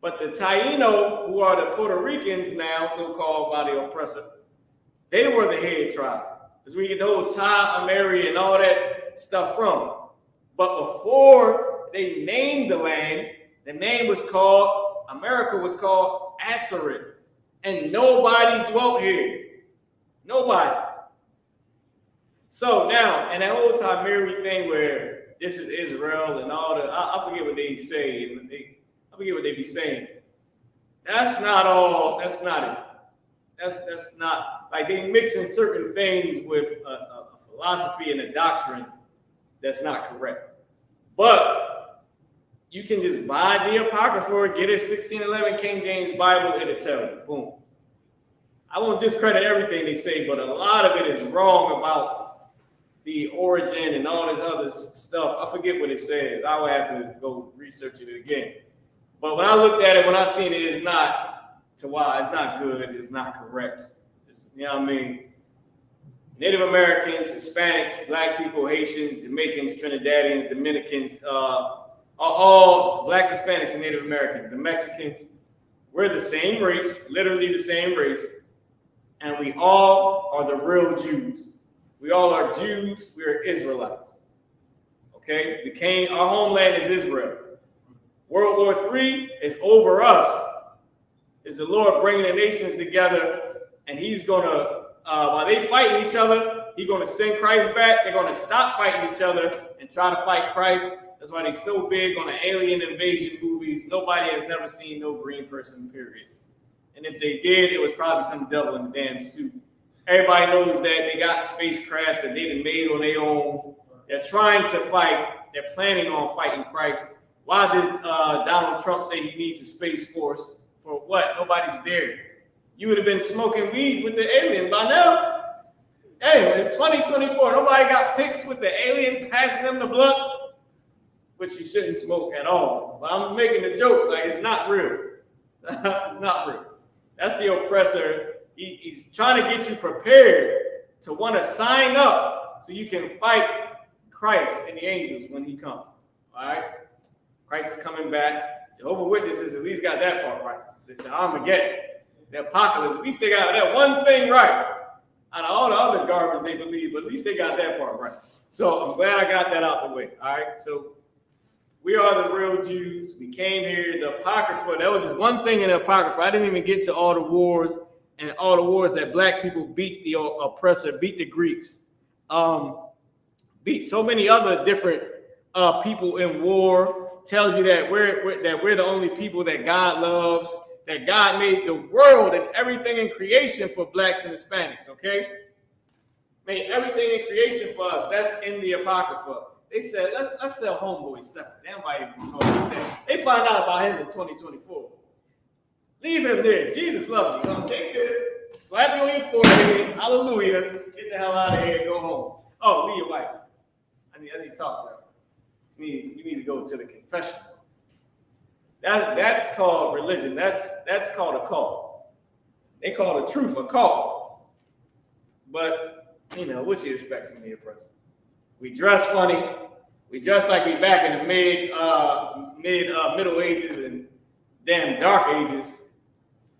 But the Taino, who are the Puerto Ricans now, so-called by the oppressor, they were the head tribe. Because we get the whole Ameri and all that stuff from. But before they named the land, the name was called, America was called Azareth. And nobody dwelt here. Nobody. So now, and that whole Tamiri thing where this is Israel and all the, I forget what they say, and I forget what they be saying. That's not all, that's not it. That's not, like they mixing certain things with a philosophy and a doctrine that's not correct. But you can just buy the Apocrypha or get a 1611 King James Bible, it'll tell you, boom. I won't discredit everything they say, but a lot of it is wrong about the origin and all this other stuff. I forget what it says. I would have to go research it again. But when I looked at it, when I seen it, it's not to why, it's not good, it's not correct. It's, you know what I mean? Native Americans, Hispanics, Black people, Haitians, Jamaicans, Trinidadians, Dominicans, all Blacks, Hispanics, and Native Americans, the Mexicans, we're the same race, literally the same race, and we all are the real Jews. We all are Jews, we're Israelites. Okay? Our homeland is Israel. World War III is over us. It's the Lord bringing the nations together, and he's going to, while they fighting each other, he's going to send Christ back. They're going to stop fighting each other and try to fight Christ. That's why they're so big on the alien invasion movies. Nobody has never seen no green person, period. And if they did, it was probably some devil in a damn suit. Everybody knows that they got spacecrafts that they done made on their own. They're trying to fight. They're planning on fighting Christ. Why did Donald Trump say he needs a space force? For what? Nobody's there. You would have been smoking weed with the alien by now. Hey, it's 2024. Nobody got pics with the alien passing them the blunt, which you shouldn't smoke at all. But I'm making a joke. Like, it's not real. It's not real. That's the oppressor. He's trying to get you prepared to want to sign up so you can fight Christ and the angels when he comes. All right? Christ is coming back. Jehovah's Witnesses at least got that part right. The Armageddon, the apocalypse, at least they got that one thing right. Out of all the other garbage they believe, but at least they got that part right. So I'm glad I got that out the way. All right. So we are the real Jews. We came here. The Apocrypha, that was just one thing in the Apocrypha. I didn't even get to all the wars and all the wars that Black people beat the oppressor, beat the Greeks, beat so many other different people in war. Tells you that we're the only people that God loves, that God made the world and everything in creation for Blacks and Hispanics, okay? Made everything in creation for us. That's in the Apocrypha. They said, let's sell Homeboy separate. They might even know that. They find out about him in 2024. Leave him there. Jesus loves you. You're going to take this, slap you on your forehead, hallelujah, get the hell out of here and go home. Oh, leave your wife. I need to talk to her. You need to go to the confession. That's called religion. That's called a cult. They call the truth a cult. But, you know, what you expect from the oppressor? We dress funny. We dress like we back in the Middle Ages and damn Dark Ages.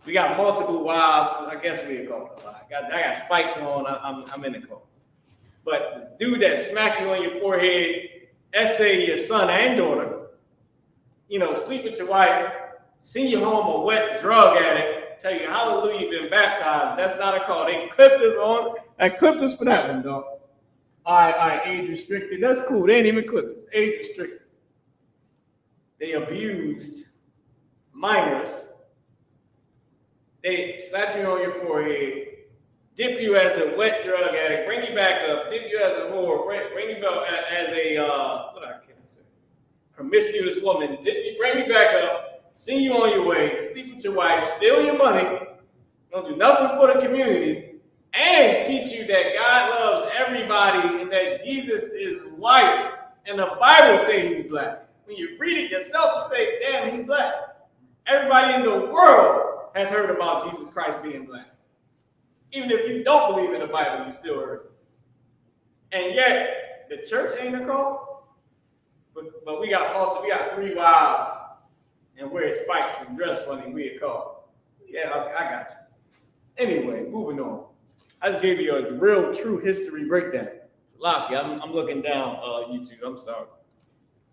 We got multiple wives. I guess we call it a lie. I got spikes on. I'm in the cult. But the dude that smack you on your forehead, essay to your son and daughter, you know, sleep with your wife, send you home a wet drug addict, tell you hallelujah you've been baptized. That's not a call. They clipped us on. I clipped us for that one, dog. All right, age restricted. That's cool. They ain't even clipped us. Age restricted. They abused minors. They slap you on your forehead, dip you as a wet drug addict, bring you back up, dip you as a whore, bring you back as a, what I can't say, promiscuous woman, bring you back up, send you on your way, sleep with your wife, steal your money, don't do nothing for the community, and teach you that God loves everybody and that Jesus is white, and the Bible says he's black. When you read it yourself, you say, damn, he's black. Everybody in the world has heard about Jesus Christ being black. Even if you don't believe in the Bible, you still heard it. And yet, the church ain't a cult. But we got 3 wives and wear spikes and dress funny, we a cult. Yeah, I got you. Anyway, moving on. I just gave you a real true history breakdown. Lockie, I'm looking down YouTube. I'm sorry.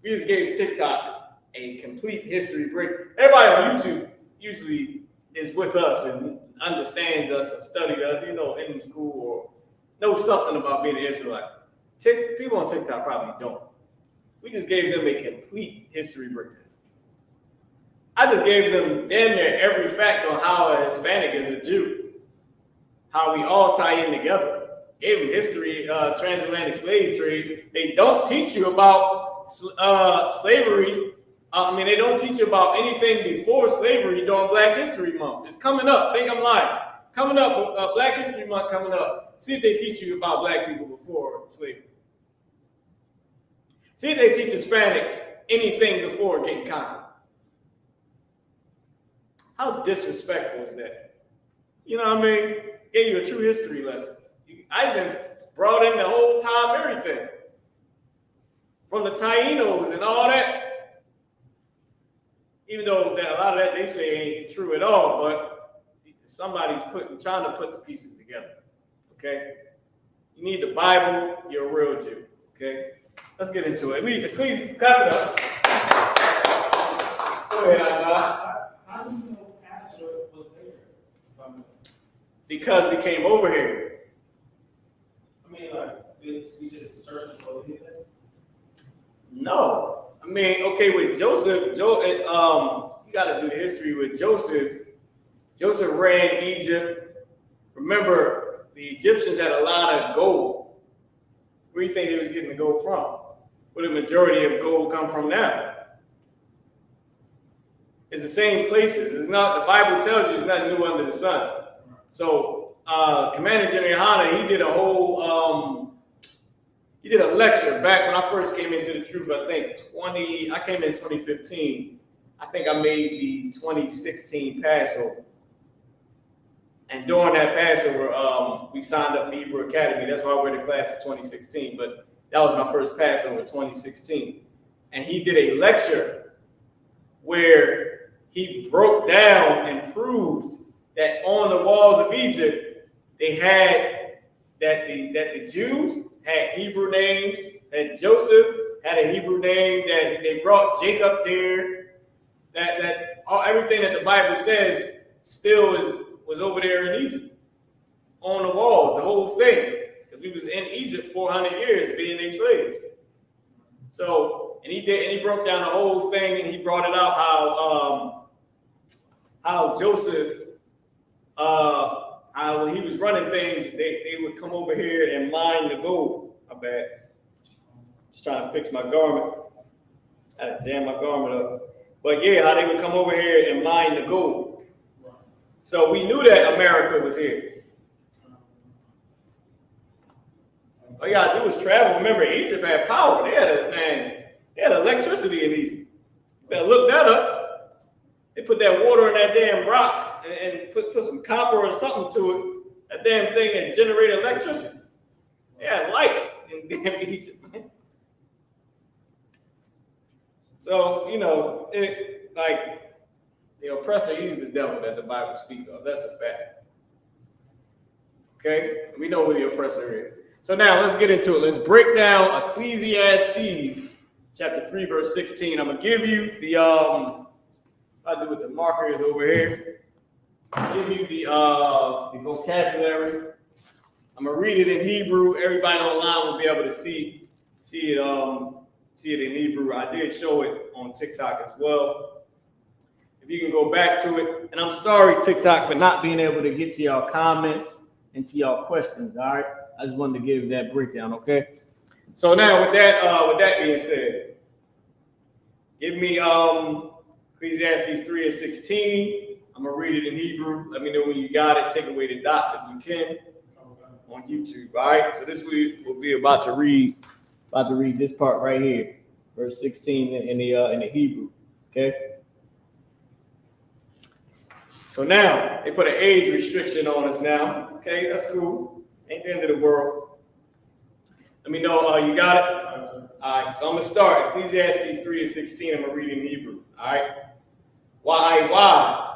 We just gave TikTok a complete history break. Everybody on YouTube usually is with us and understands us and studied us, in school or knows something about being an Israelite. People on TikTok probably don't. We just gave them a complete history breakdown. I just gave them damn near every fact on how a Hispanic is a Jew, how we all tie in together. Gave them history, transatlantic slave trade. They don't teach you about slavery. They don't teach you about anything before slavery during Black History Month. It's coming up. Think I'm lying. Coming up, Black History Month coming up. See if they teach you about black people before slavery. See if they teach Hispanics anything before getting conquered. How disrespectful is that? You know what I mean? Gave you a true history lesson. I even brought in the whole time everything. From the Taínos and all that. Even though that a lot of that they say ain't true at all, but somebody's trying to put the pieces together. Okay? You need the Bible, you're a real Jew. Okay? Let's get into it. Please clap it up. Go ahead, How do you know Pastor was there? Because we came over here. Did we just search for anything? No. Okay, with Joseph, you got to do the history with Joseph. Joseph ran Egypt. Remember, the Egyptians had a lot of gold. Where do you think they was getting the gold from? Where the majority of gold come from now? It's the same places. It's not, the Bible tells you it's not new under the sun. So Commander GEN.YAHANNA, he did a whole he did a lecture back when I first came into the truth. I came in 2015. I think I made the 2016 Passover. And during that Passover, we signed up for Hebrew Academy. That's why we're in the class of 2016. But that was my first Passover, 2016. And he did a lecture where he broke down and proved that on the walls of Egypt, they had that the Jews had Hebrew names, that Joseph had a Hebrew name, that they brought Jacob there, that everything that the Bible says still was over there in Egypt, on the walls, the whole thing, because we was in Egypt 400 years being their slaves. So, and he broke down the whole thing, and he brought it out how Joseph, when he was running things, they would come over here and mine the gold. My bad. Just trying to fix my garment. I had to jam my garment up. But yeah, how they would come over here and mine the gold. So we knew that America was here. All you gotta do is travel. Remember, Egypt had power. They had electricity in Egypt. You better look that up. They put that water in that damn rock and put some copper or something to it. That damn thing that generated electricity. They had lights in damn Egypt, man. So, the oppressor, he's the devil that the Bible speaks of. That's a fact. Okay? We know who the oppressor is. So now let's get into it. Let's break down Ecclesiastes chapter 3, verse 16. I'm going to give you the, I'll do with the markers over here. I'll give you the vocabulary. I'm going to read it in Hebrew. Everybody online will be able to see it in Hebrew. I did show it on TikTok as well. If you can go back to it. And I'm sorry, TikTok, for not being able to get to y'all comments and to y'all questions, all right? I just wanted to give that breakdown, okay? So now with that being said, give me Ecclesiastes 3 and 16. I'm I'm going to read it in Hebrew. Let me know when you got it. Take away the dots if you can on YouTube. All right. So this week we'll be about to read this part right here, verse 16 in the Hebrew. Okay. So now they put an age restriction on us now. Okay, that's cool. Ain't the end of the world. Let me know you got it. All right, so I'm gonna start Ecclesiastes 3:16. I'm gonna read in Hebrew. All right. Wa'ai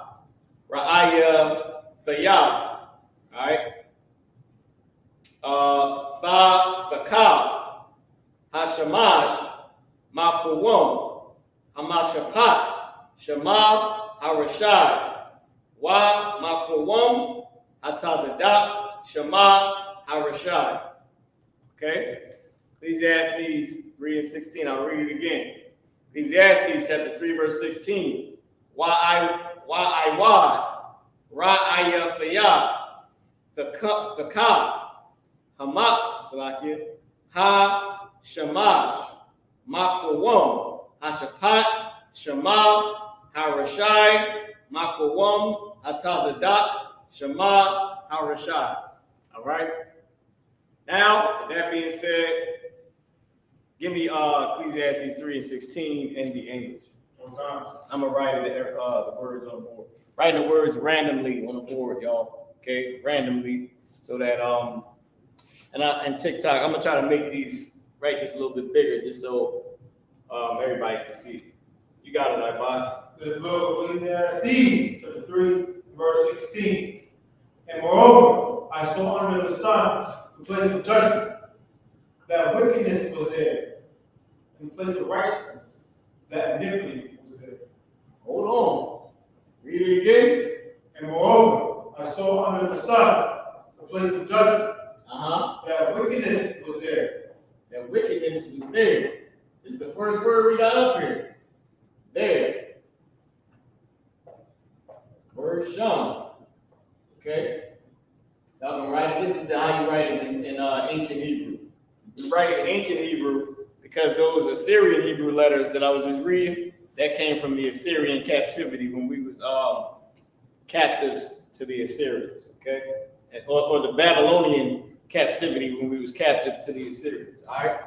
Ra'aya Thayah. All right. Thakav Hashamash Mapuwam Hamashapat Shema Harashai Wa Mapuwam Hatazadak Shema Harashai. Okay? Ecclesiastes 3:16. I'll read it again. Ecclesiastes chapter 3, verse 16. Wa'ai Ra'aya Thayah Thakav Hamak Salakia Ha Shamash Makwam Hashapat Shema Harashai Makwam Hatazadak Shema Harashai. All right. Now, with that being said, give me Ecclesiastes 3:16 and the English. I'm gonna write the words on the board. Writing the words randomly on the board, y'all. Okay, randomly, so that and TikTok, I'm gonna try to write this a little bit bigger, just so everybody can see it. You got it, iPod. The book of Ecclesiastes, chapter 3, verse 16. And moreover, I saw under the sun the place of judgment, that wickedness was there, and the place of righteousness, that iniquity was there. Hold on. Read it again. And moreover, I saw under the sun the place of judgment, that wickedness was there. That wickedness was there. It's the first word we got up here. There. Word sham. Okay? Y'all can write it. This is how you write it in ancient Hebrew. You write it in ancient Hebrew because those Assyrian Hebrew letters that I was just reading, that came from the Assyrian captivity when we was captives to the Assyrians, okay? Or the Babylonian captivity when we was captive to the Assyrians, all right?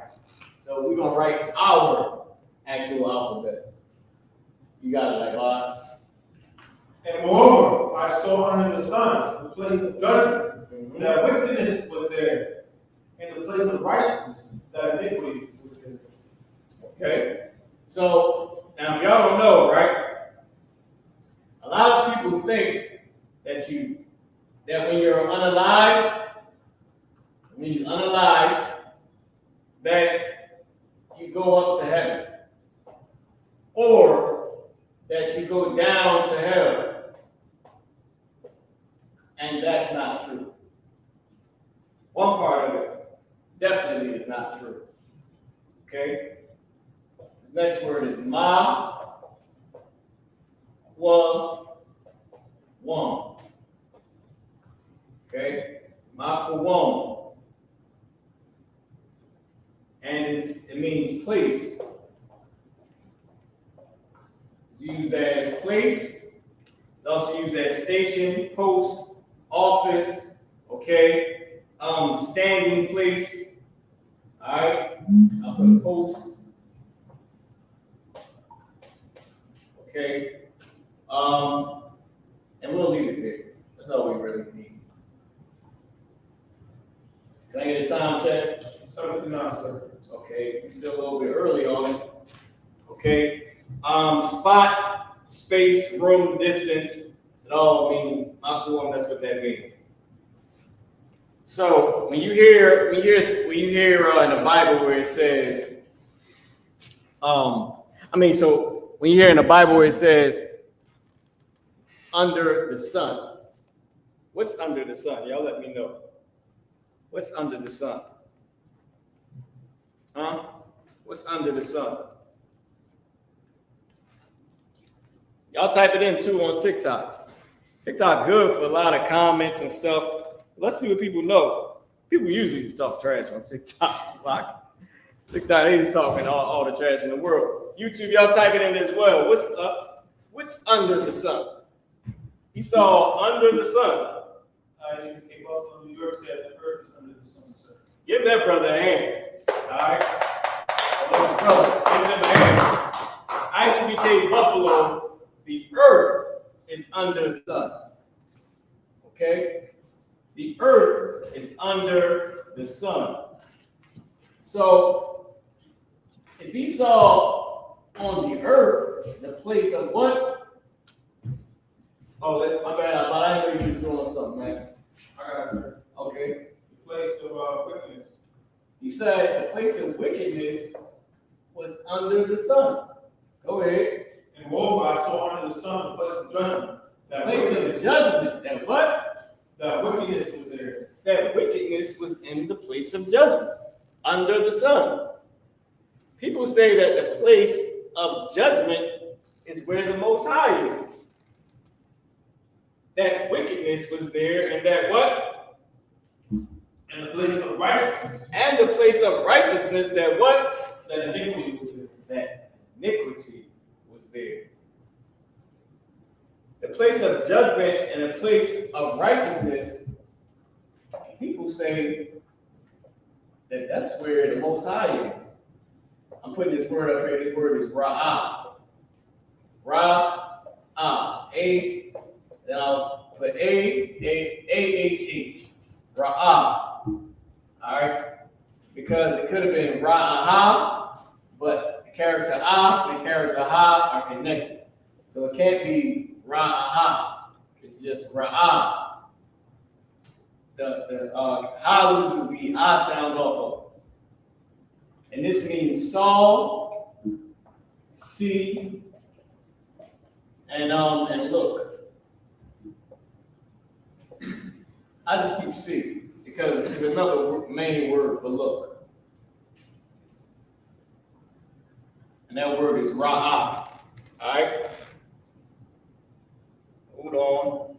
So we're going to write our actual alphabet. You got it, like, all right? And moreover, I saw under the sun the place of judgment, that wickedness was there, and the place of righteousness, that iniquity was there. Okay? So, now if y'all don't know, right? A lot of people think that when you're unalive, that you go up to heaven, or that you go down to hell, and that's not true. One part of it definitely is not true. Okay? This next word is Ma-kwa-wam. Okay? Ma-kwa-wam. And it means place. It's used as place. It's also used as station, post, office, okay? Standing place. All right? I'll put post. Okay? And we'll leave it there. That's all we really need. Can I get a time check? 7:59, sir. Okay, it's still a little bit early on it. Okay. Spot, space, room, distance. It all mean aquam, that's what that means. So when you hear in the Bible where it says, when you hear in the Bible where it says under the sun, what's under the sun? Y'all let me know. What's under the sun? Huh? What's under the sun? Y'all type it in too on TikTok. TikTok good for a lot of comments and stuff. Let's see what people know. People usually just talk trash on TikTok. TikTok, they just talking all the trash in the world. YouTube, y'all type it in as well. What's under the sun? he saw under the sun. I.S.U.K. Buffalo, New York said the earth is under the sun, sir. Give that brother a hand. All right? All those brothers, give them a hand. I.S.U.K. Buffalo, the earth is under the sun. Okay? The earth is under the sun. So, if he saw on the earth the place of what? Oh, my bad. I didn't know you was doing something, man. I got it, sir. Okay. The place of wickedness. He said the place of wickedness was under the sun. Go ahead. And moreover, I saw under the sun the place of judgment. The place of judgment. That what? That wickedness was there. That wickedness was in the place of judgment, under the sun. People say that the place of judgment is where the Most High is. That wickedness was there, and that what? And the place of righteousness. And the place of righteousness, that what? That iniquity was there. That iniquity was there. The place of judgment and the place of righteousness, people say that that's where the Most High is. I'm putting this word up here. This word is Ra'ah. Ra'ah. A, then I'll put A-H-H. Ra'ah. All right? Because it could have been Ra'ah, but the character Ah and the character Ha are connected. So it can't be Ra'ah. It's just Ra'ah. The Ha loses the Ah sound off of it. And this means saw, see, and look. I just keep see because there's another main word for look. And that word is Ra'ah. All right? Hold on.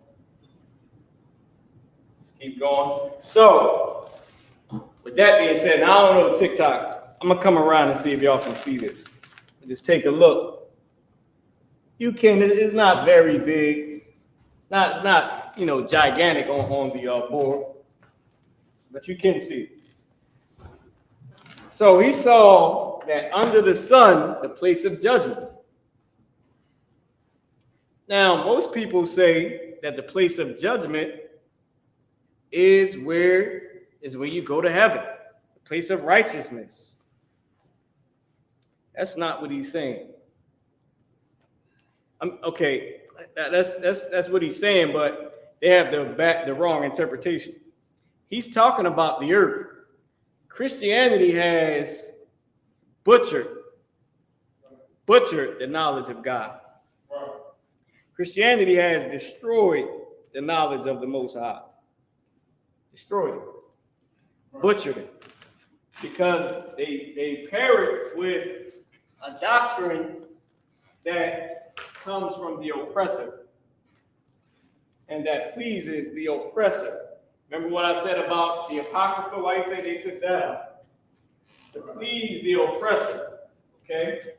Let's keep going. So, with that being said, now I don't know TikTok. I'm going to come around and see if y'all can see this. Just take a look. You can, it's not very big. It's not gigantic on the board. But you can see. So he saw that under the sun, the place of judgment. Now, most people say that the place of judgment is where you go to heaven, the place of righteousness. That's not what he's saying. Okay, that's what he's saying, but they have the wrong interpretation. He's talking about the earth. Christianity has butchered the knowledge of God. Christianity has destroyed the knowledge of the Most High. Destroyed it. Butchered it. Because they pair it with a doctrine that comes from the oppressor and that pleases the oppressor. Remember what I said about the Apocrypha? Why you say they took that out? To please the oppressor. Okay?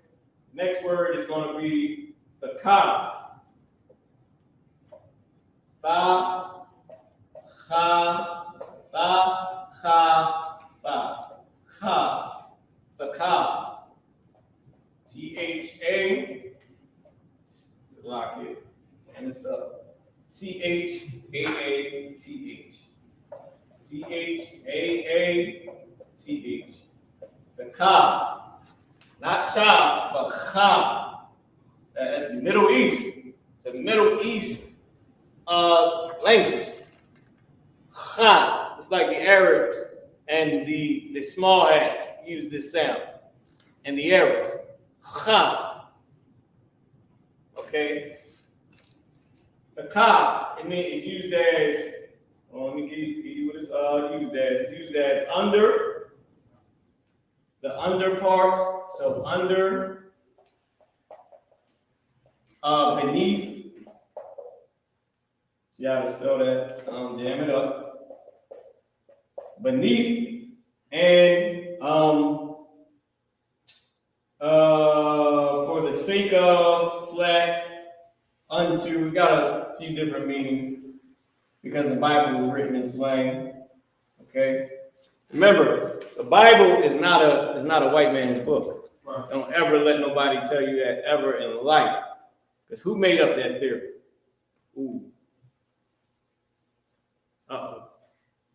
Next word is going to be the Qadash. Fa, cha, fa, cha, fa, cha, fa, T-H-A, it's a lock here, and it's C-H-A-A-T-H, C-H-A-A-T-H, the Ka, not Cha, but Cha, that's Middle East, it's a Middle East language. Cha, it's like the Arabs and the small hats use this sound, and the Arabs. Cha. Okay. The kaf, it's used as, let me give you what it's used as. It's used as under, the under part, so under, beneath. See how to spell that? Jam it up. Beneath, and for the sake of, flat, unto, we gotta few different meanings because the Bible was written in slang. Okay, remember, the Bible is not a white man's book. Right. Don't ever let nobody tell you that ever in life, because who made up that theory? Ooh. Uh-oh.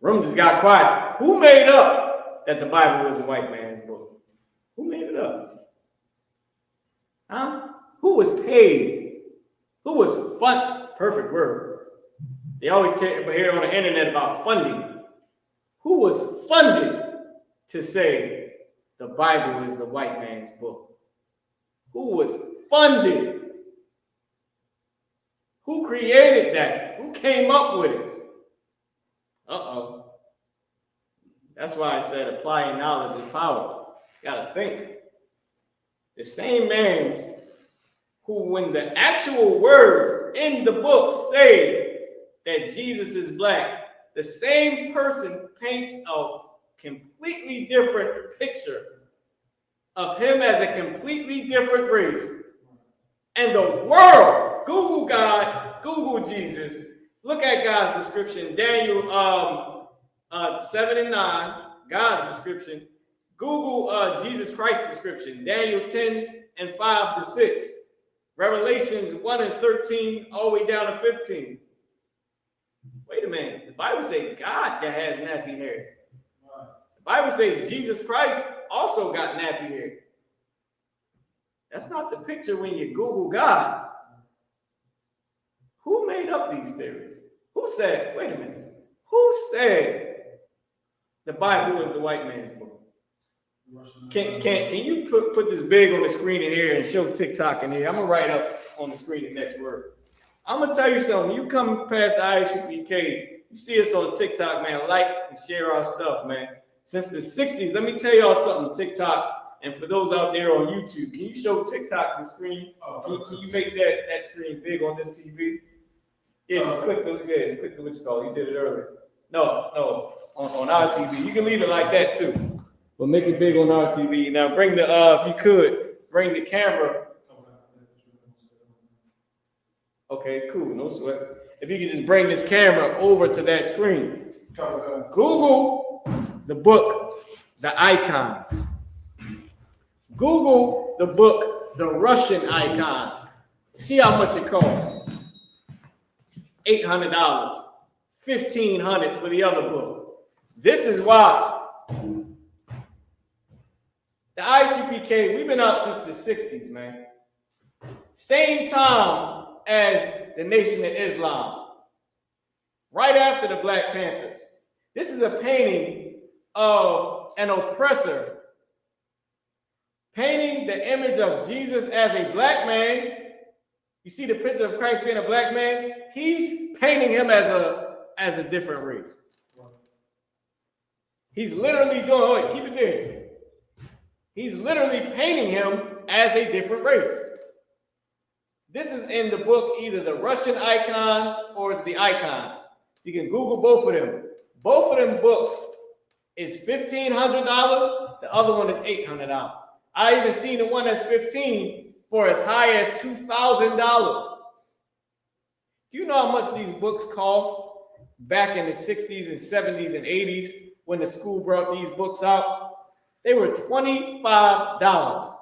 Room just got quiet. Who made up that the Bible was a white man's book? Who made it up? Huh? Who was paid? Who was fund? Perfect word. They always hear on the internet about funding. Who was funded to say the Bible is the white man's book? Who was funded? Who created that? Who came up with it? Uh-oh. That's why I said applying knowledge is power. You gotta think. The same man who, when the actual words in the book say that Jesus is black, the same person paints a completely different picture of him as a completely different race. And the world, Google God, Google Jesus, look at God's description, Daniel 7 and 9, God's description. Google Jesus Christ's description, Daniel 10 and 5 to 6, Revelations 1 and 13, all the way down to 15. Wait a minute, the Bible says God that has nappy hair. The Bible says Jesus Christ also got nappy hair. That's not the picture when you Google God. Who made up these theories? Who said, wait a minute, who said the Bible was the white man's book? Can you put this big on the screen in here and show TikTok in here? I'm gonna write up on the screen the next word. I'm gonna tell you something. You come past the I.S.U.P.K, you see us on TikTok, man. Like and share our stuff, man. Since the 60s, let me tell y'all something. TikTok, and for those out there on YouTube, can you show TikTok the screen? Can you make that screen big on this TV? Yeah, just click the what's it called? You did it earlier. No, on our TV. You can leave it like that too. But make it big on our TV. Now bring the if you could bring the camera. Okay, cool, no sweat. If you could just bring this camera over to that screen. Google the book, The Icons. Google the book, The Russian Icons. See how much it costs. $800, $1,500 for the other book. This is why the I.S.U.P.K, we've been up since the 60s, man. Same time as the Nation of Islam. Right after the Black Panthers. This is a painting of an oppressor painting the image of Jesus as a black man. You see the picture of Christ being a black man? He's painting him as a different race. He's literally doing, keep it there. He's literally painting him as a different race. This is in the book, either the Russian Icons or it's the Icons. You can Google both of them. Both of them books is $1,500. The other one is $800. I even seen the one that's $1,500 for as high as $2,000. Do you know how much these books cost back in the 60s and 70s and 80s when the school brought these books out? They were $25.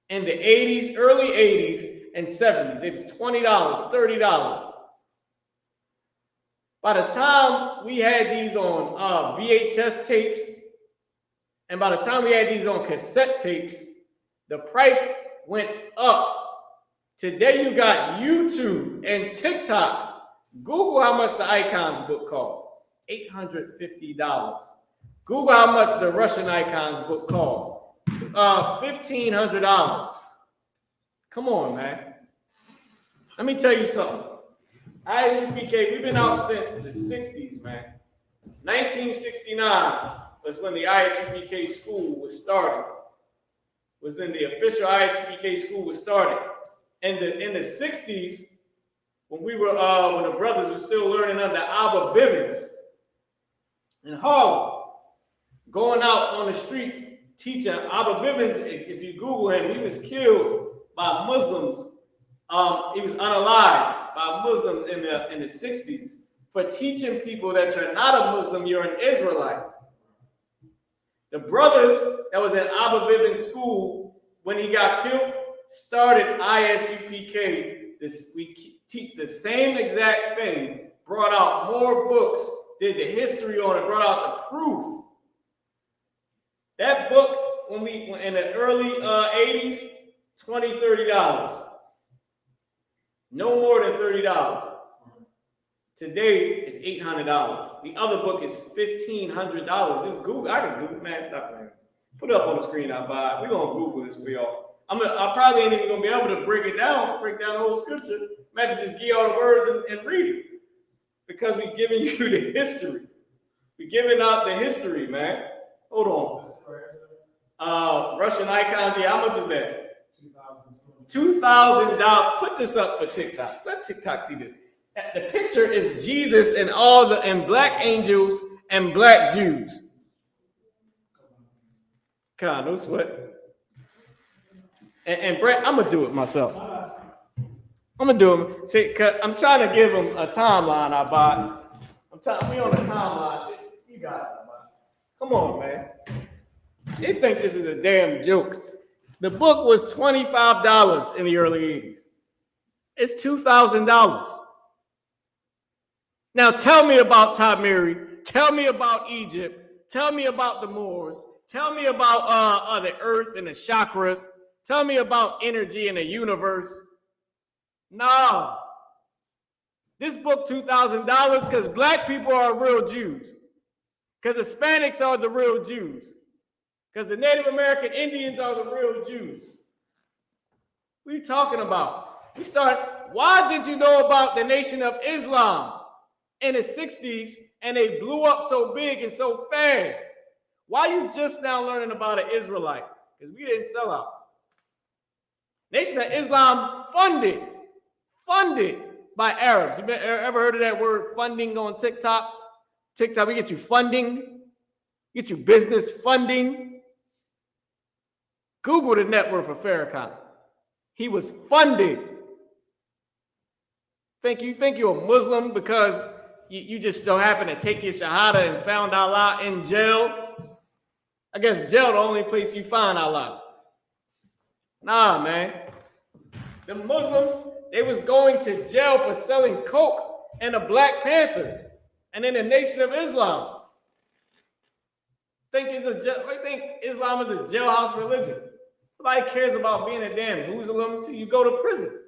In the 80s, early 80s and 70s, it was $20, $30. By the time we had these on VHS tapes, and by the time we had these on cassette tapes, the price went up. Today you got YouTube and TikTok. Google how much the Icons book costs. $850. Google how much the Russian Icons book costs. $1,500. Come on, man. Let me tell you something. I.S.U.P.K, we've been out since the 60s, man. 1969 was when the I.S.U.P.K school was started. Was when the official I.S.U.P.K school was started. In the 60s, when we were when the brothers were still learning under Abba Bivens in Harlem, going out on the streets teaching. Abba Bivens, if you Google him, he was killed by Muslims He was unalived by Muslims in the 60s for teaching people that you're not a Muslim, you're an Israelite. The brothers that was in Abu Bibin school when he got killed started I.S.U.P.K. We teach the same exact thing, brought out more books, did the history on it, brought out the proof. That book, when in the early 80s, $20, $30. No more than $30. Today it's $800. The other book is $1,500. Just Google. I can Google. Man, stop playing. Put it up on the screen. I'll buy it. We're gonna Google this for y'all. I probably ain't even gonna be able to break down the whole scripture. Maybe just give all the words and read it, because we're giving you the history. We're giving out the history, man. Hold on. Russian icons. Yeah, how much is that? $2,000. Put this up for TikTok. Let TikTok see this. The picture is Jesus and black angels and black Jews. God, no sweat. And Brett, I'm gonna do it myself. I'm gonna do it. See, cause I'm trying to give them a timeline. We on a timeline. You got it. Come on, man. They think this is a damn joke. The book was $25 in the early 80s. It's $2,000. Now tell me about Tamiri. Tell me about Egypt. Tell me about the Moors. Tell me about the earth and the chakras. Tell me about energy and the universe. No. This book, $2,000, because black people are real Jews. Because Hispanics are the real Jews. Because the Native American Indians are the real Jews. What are you talking about? Why did you know about the Nation of Islam in the 60s and they blew up so big and so fast? Why are you just now learning about an Israelite? Because we didn't sell out. Nation of Islam funded by Arabs. You ever heard of that word funding on TikTok? TikTok, we get you funding, get you business funding. Google the net worth of Farrakhan. He was funded. You think you're a Muslim because you just so happen to take your Shahada and found Allah in jail? I guess jail the only place you find Allah. Nah, man. The Muslims, they was going to jail for selling coke and the Black Panthers and in the Nation of Islam. Think Islam is a jailhouse religion. Nobody cares about being a damn Muslim until you go to prison.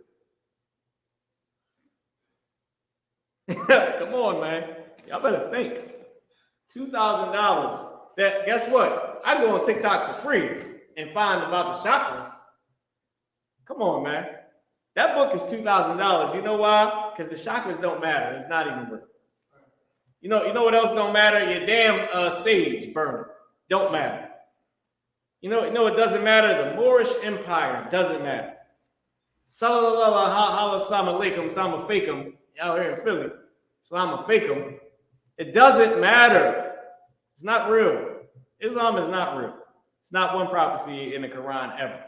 Come on, man. Y'all better think. $2,000. That, guess what? I go on TikTok for free and find about the chakras. Come on, man. That book is $2,000. You know why? Because the chakras don't matter. It's not even real. You know what else don't matter? Your damn sage burner don't matter. You know it doesn't matter? The Moorish Empire doesn't matter. Sallallahu alaikum, salam alaikum, out here in Philly. Salam alaikum. It doesn't matter. It's not real. Islam is not real. It's not one prophecy in the Quran ever.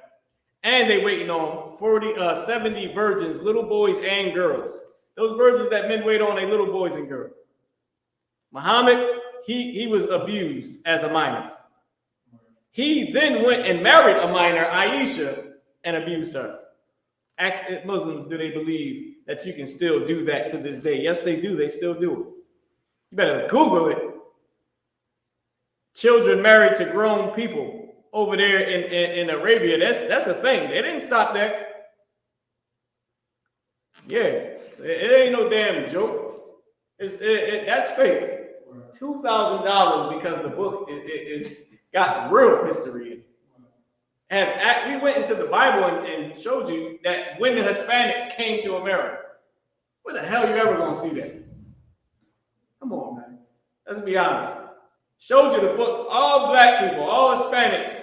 And they waiting on 70 virgins, little boys and girls. Those virgins that men wait on, they little boys and girls. Muhammad, he was abused as a minor. He then went and married a minor, Aisha, and abused her. Ask Muslims, do they believe that you can still do that to this day? Yes, they do. They still do it. You better Google it. Children married to grown people over there in Arabia. That's a thing. They didn't stop that. Yeah, it ain't no damn joke. That's fake. $2,000 because the book is got real history in it. We went into the Bible and showed you that when the Hispanics came to America. Where the hell you ever gonna see that? Come on, man. Let's be honest. Showed you the book, all black people, all Hispanics.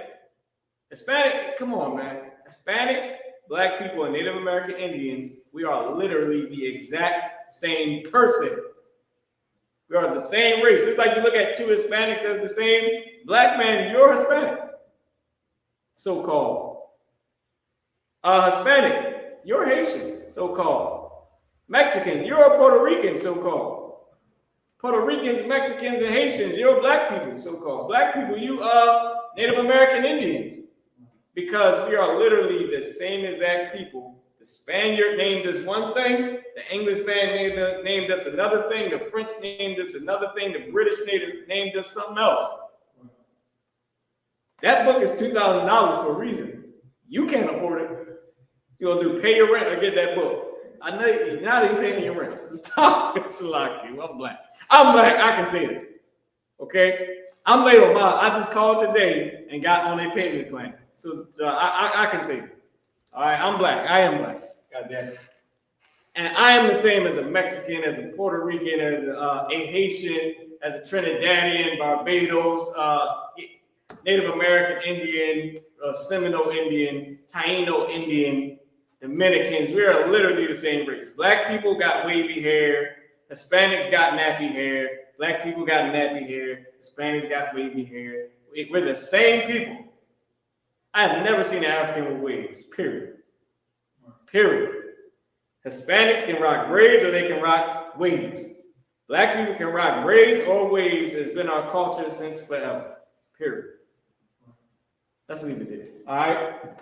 Come on, man. Hispanics, black people, and Native American Indians, we are literally the exact same person. We are the same race. It's like you look at two Hispanics as the same black man, you're Hispanic. So-called. Hispanic, you're Haitian. so-called. Mexican, you're a Puerto Rican, so-called. Puerto Ricans, Mexicans, and Haitians, you're black people, so-called. Black people, you are Native American Indians. Because we are literally the same exact people. The Spaniard named us one thing, the Englishman named us another thing, the French named us another thing, the British named us something else. That book is $2,000 for a reason. You can't afford it. You're gonna do pay your rent or get that book. I know you're not even paying your rent. Stop it, Salaki. I'm black. I'm black. I can say that. Okay? I'm late on mine. I just called today and got on a payment plan. So I can say that. All right, I'm black. I am black. God damn it. And I am the same as a Mexican, as a Puerto Rican, as a Haitian, as a Trinidadian, Barbados, Native American Indian, Seminole Indian, Taino Indian, Dominicans. We are literally the same race. Black people got wavy hair. Hispanics got nappy hair. Black people got nappy hair. Hispanics got wavy hair. We're the same people. I have never seen an African with waves, period. Period. Hispanics can rock braids or they can rock waves. Black people can rock braids or waves. It's been our culture since forever, period. Let's leave it there, all right?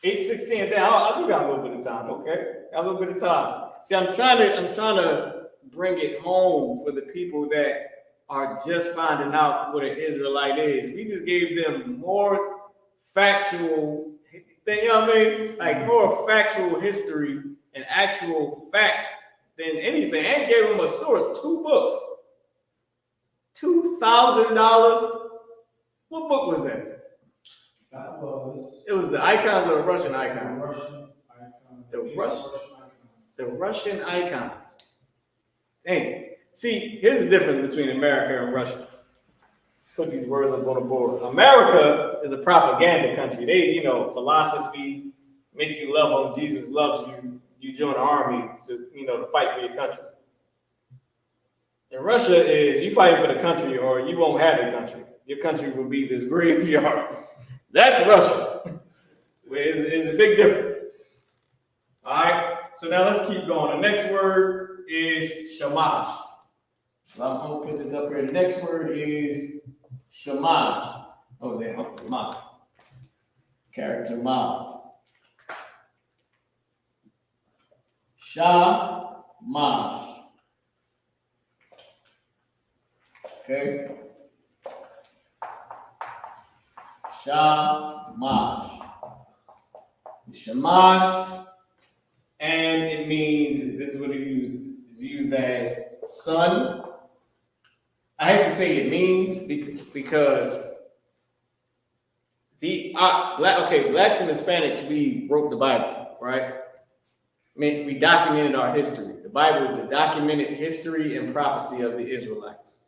8:16 down. I do got a little bit of time, okay? Got a little bit of time. See, I'm trying to bring it home for the people that are just finding out what an Israelite is. We just gave them more factual, you know what I mean? Like more factual history and actual facts than anything. And gave them a source, 2 books. $2,000. What book was that? It was the icons or the Russian icons? The Russian icons. Dang. See, here's the difference between America and Russia. Put these words up on the board. America is a propaganda country. They, philosophy, make you love them. Jesus loves you. You join the army to fight for your country. And Russia is you fight for the country or you won't have a country. Your country will be this graveyard. That's Russia. It's a big difference. All right. So now let's keep going. The next word is shamash. I'm going to put this up here. The next word is shamash. Oh, damn. Ma. Character ma. Shamash. Okay. Shamash. Shamash, and it means, this is what it is used as son. I hate to say it means because blacks and Hispanics, we wrote the Bible, right? I mean, we documented our history. The Bible is the documented history and prophecy of the Israelites.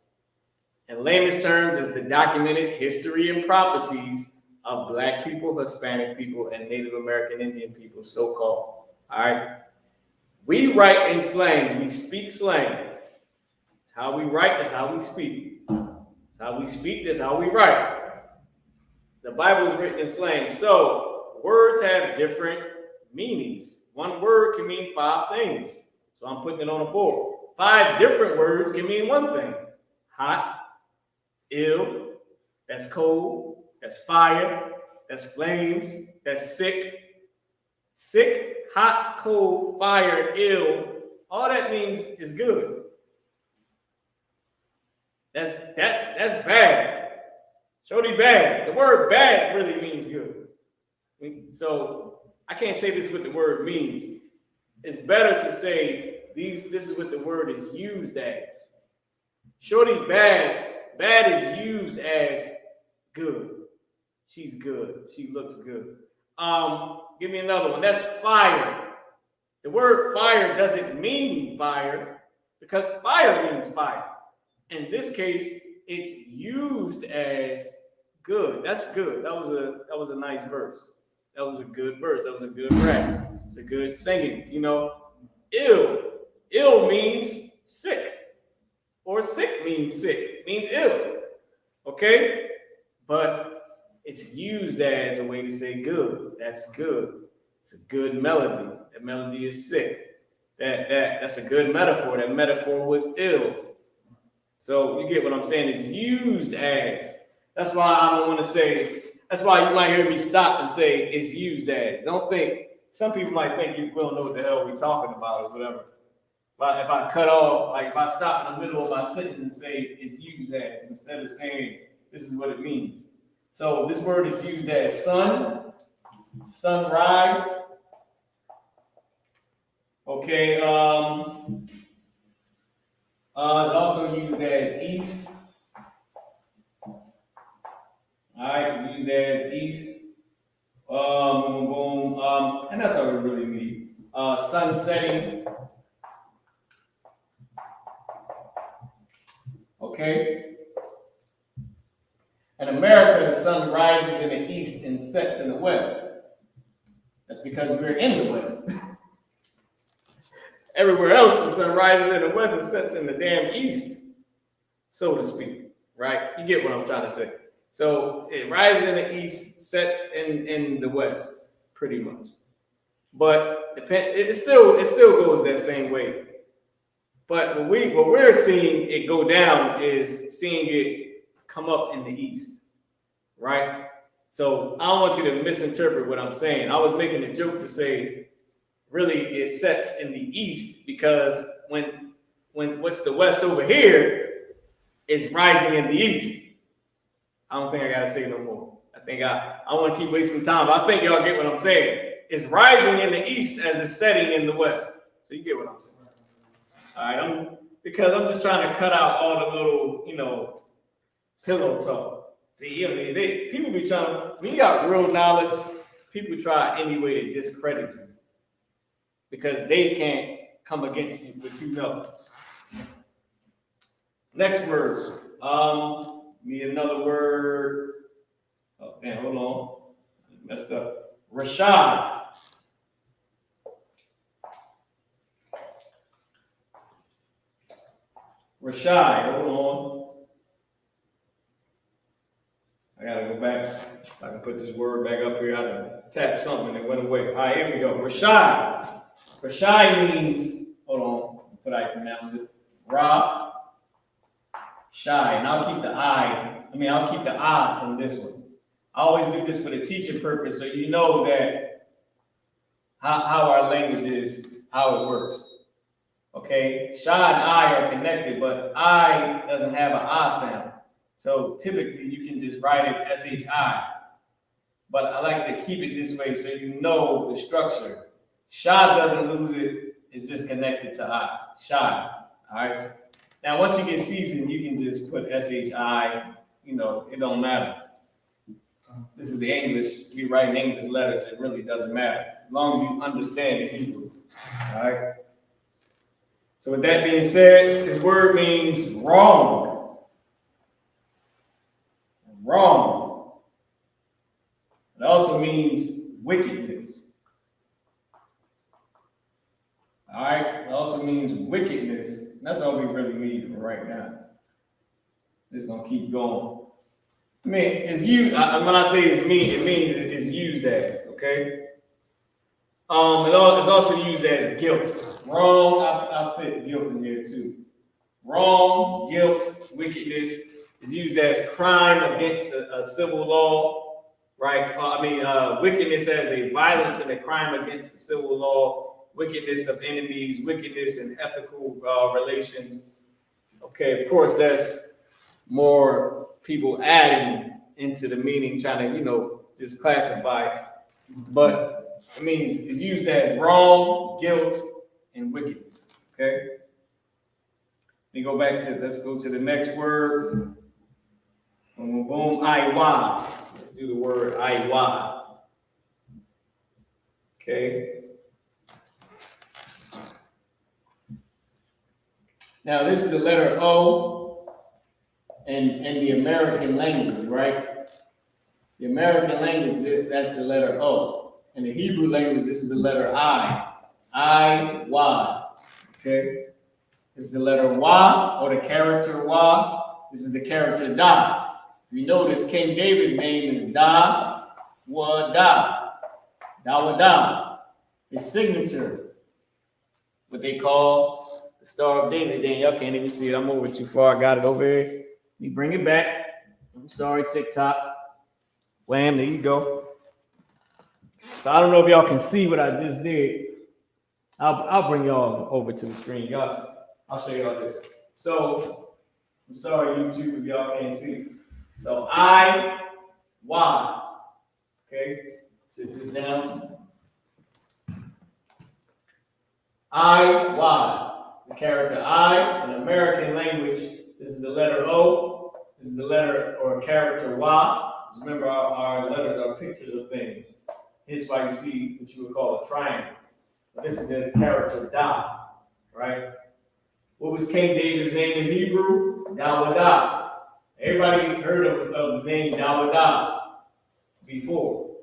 In layman's terms, it's the documented history and prophecies of black people, Hispanic people, and Native American Indian people, so-called. All right? We write in slang. We speak slang. It's how we write. That's how we speak. It's how we speak. That's how we write. The Bible is written in slang. So words have different meanings. One word can mean 5 things. So I'm putting it on the board. 5 different words can mean one thing. Hot, ill, that's cold, that's fire, that's flames, that's sick. Sick, hot, cold, fire, ill, all that means is good. That's bad. Shorty bad. The word bad really means good. So I can't say this is what the word means. It's better to say this is what the word is used as. Shorty bad. Bad is used as good. She's good. She looks good. Give me another one. That's fire. The word fire doesn't mean fire because fire means fire. In this case, it's used as good. That's good. That was a nice verse. That was a good verse. That was a good rap. It's a good singing. Ill. Ill means sick. Or sick means sick, means ill, okay? But it's used as a way to say good. That's good. It's a good melody. That melody is sick. That's a good metaphor. That metaphor was ill. So you get what I'm saying? It's used as. That's why I don't want to say, that's why you might hear me stop and say it's used as. Don't think, some people might think we don't know what the hell we're talking about or whatever. But if I cut off, like if I stop in the middle of my sentence and say it's used as, instead of saying this is what it means. So this word is used as sun, sunrise. Okay, it's also used as east. All right, it's used as east. And that's all we really need. Sun setting. Okay. In America, the sun rises in the east and sets in the west. That's because we're in the west. Everywhere else, the sun rises in the west and sets in the damn east, so to speak, right? You get what I'm trying to say. So it rises in the east, sets in the west, pretty much. But it still goes that same way. But what we're seeing it go down is seeing it come up in the east, right? So I don't want you to misinterpret what I'm saying. I was making a joke to say, really, it sets in the east because when what's the west over here is rising in the east. I don't think I gotta say no more. I think I want to keep wasting time. I think y'all get what I'm saying. It's rising in the east as it's setting in the west. So you get what I'm saying. All right, because I'm just trying to cut out all the little, pillow talk. See, people be trying, when you got real knowledge, people try any way to discredit you because they can't come against you, but you know. Next word. Need another word. Oh, man, hold on. I messed up. Rashad. Rashad, hold on. I gotta go back so I can put this word back up here. I tapped something and it went away. All right, here we go. Rashad. Rashad means, hold on, but I pronounce it. Ra. Shy. And I'll keep the I on this one. I always do this for the teaching purpose, so you know that how our language is, how it works. Okay, Shy and I are connected, but I doesn't have an I sound. So typically you can just write it S-H-I. But I like to keep it this way so you know the structure. Shy doesn't lose it, it's just connected to I. Shy. All right. Now once you get seasoned, you can just put S-H-I, it don't matter. This is the English, we write in English letters, it really doesn't matter. As long as you understand the Hebrew. All right. So with that being said, this word means wrong. Wrong. It also means wickedness. All right, it also means wickedness. And that's all we really need for right now. It's gonna keep going. I mean, it's used. When I say it means it's used as, okay? It's also used as guilt. Wrong, I fit guilt in here too. Wrong, guilt, wickedness is used as crime against a civil law, right? Wickedness as a violence and a crime against the civil law, wickedness of enemies, wickedness in ethical relations. Okay, of course, that's more people adding into the meaning, trying to, just classify it. But it means it's used as wrong, guilt, and wickedness. Okay. Let's go to the next word. Boom, boom, I-Y. Let's do the word I-Y. Okay. Now this is the letter O in the American language, right? The American language, that's the letter O. In the Hebrew language, this is the letter I. I-Y. Okay? This is the letter Y, or the character Y. This is the character Da. If you notice, King David's name is Da-Wa-Da. Da-Wa-Da. his signature, what they call the Star of David. Then y'all can't even see it. I'm over too far. I got it over here. Let me bring it back. I'm sorry, TikTok. Wham, there you go. So I don't know if y'all can see what I just did. I'll bring y'all over to the screen. I'll show y'all this. So I'm sorry, YouTube, if y'all can't see. So I-Y. Okay, sit this down. I-Y. The character I in American language. This is the letter O. This is the letter or character Y. Remember, our letters are pictures of things. Hence why you see what you would call a triangle. But this is the character Da, right? What was King David's name in Hebrew? Dawadah. Everybody heard of the name Dawadah before.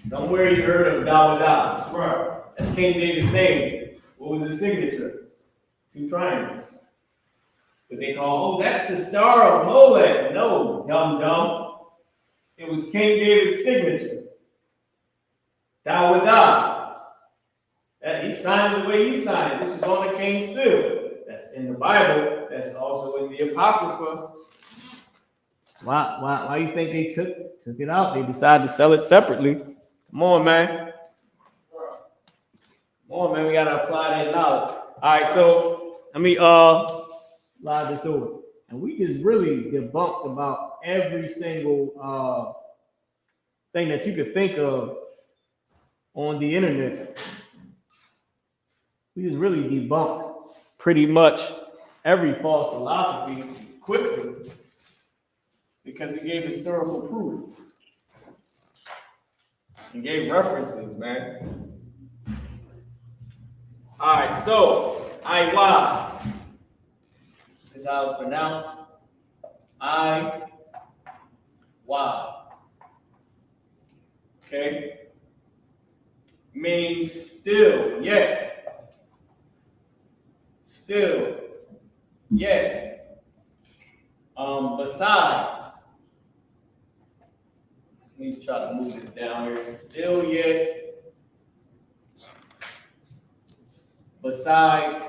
Somewhere you heard of Dawadah. Right. That's King David's name. What was his signature? 2 triangles. But they call, oh, that's the Star of Molech. No, dumb. It was King David's signature. Dawadah. He signed it the way he signed it. This was on the king's seal. That's in the Bible. That's also in the Apocrypha. Why you think they took it out? They decided to sell it separately. Come on, man. Come on, man. We gotta apply that knowledge. All right, so let me slide this over. And we just really debunked about every single thing that you could think of on the internet. We just really debunked pretty much every false philosophy quickly because we gave historical proof and gave references, man. All right, so I-Y is how it's pronounced. I-Y. Okay? Means still, yet. Still, yet. Besides. Let me try to move this down here. Still, yet. Besides.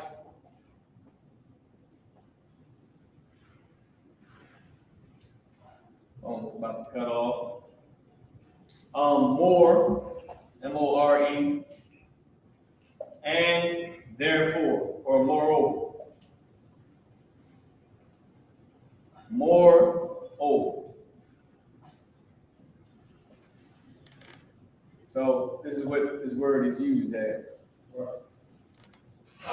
Almost about to cut off. More, M-O-R-E, and therefore, or moreover. Moreover. So this is what this word is used as. All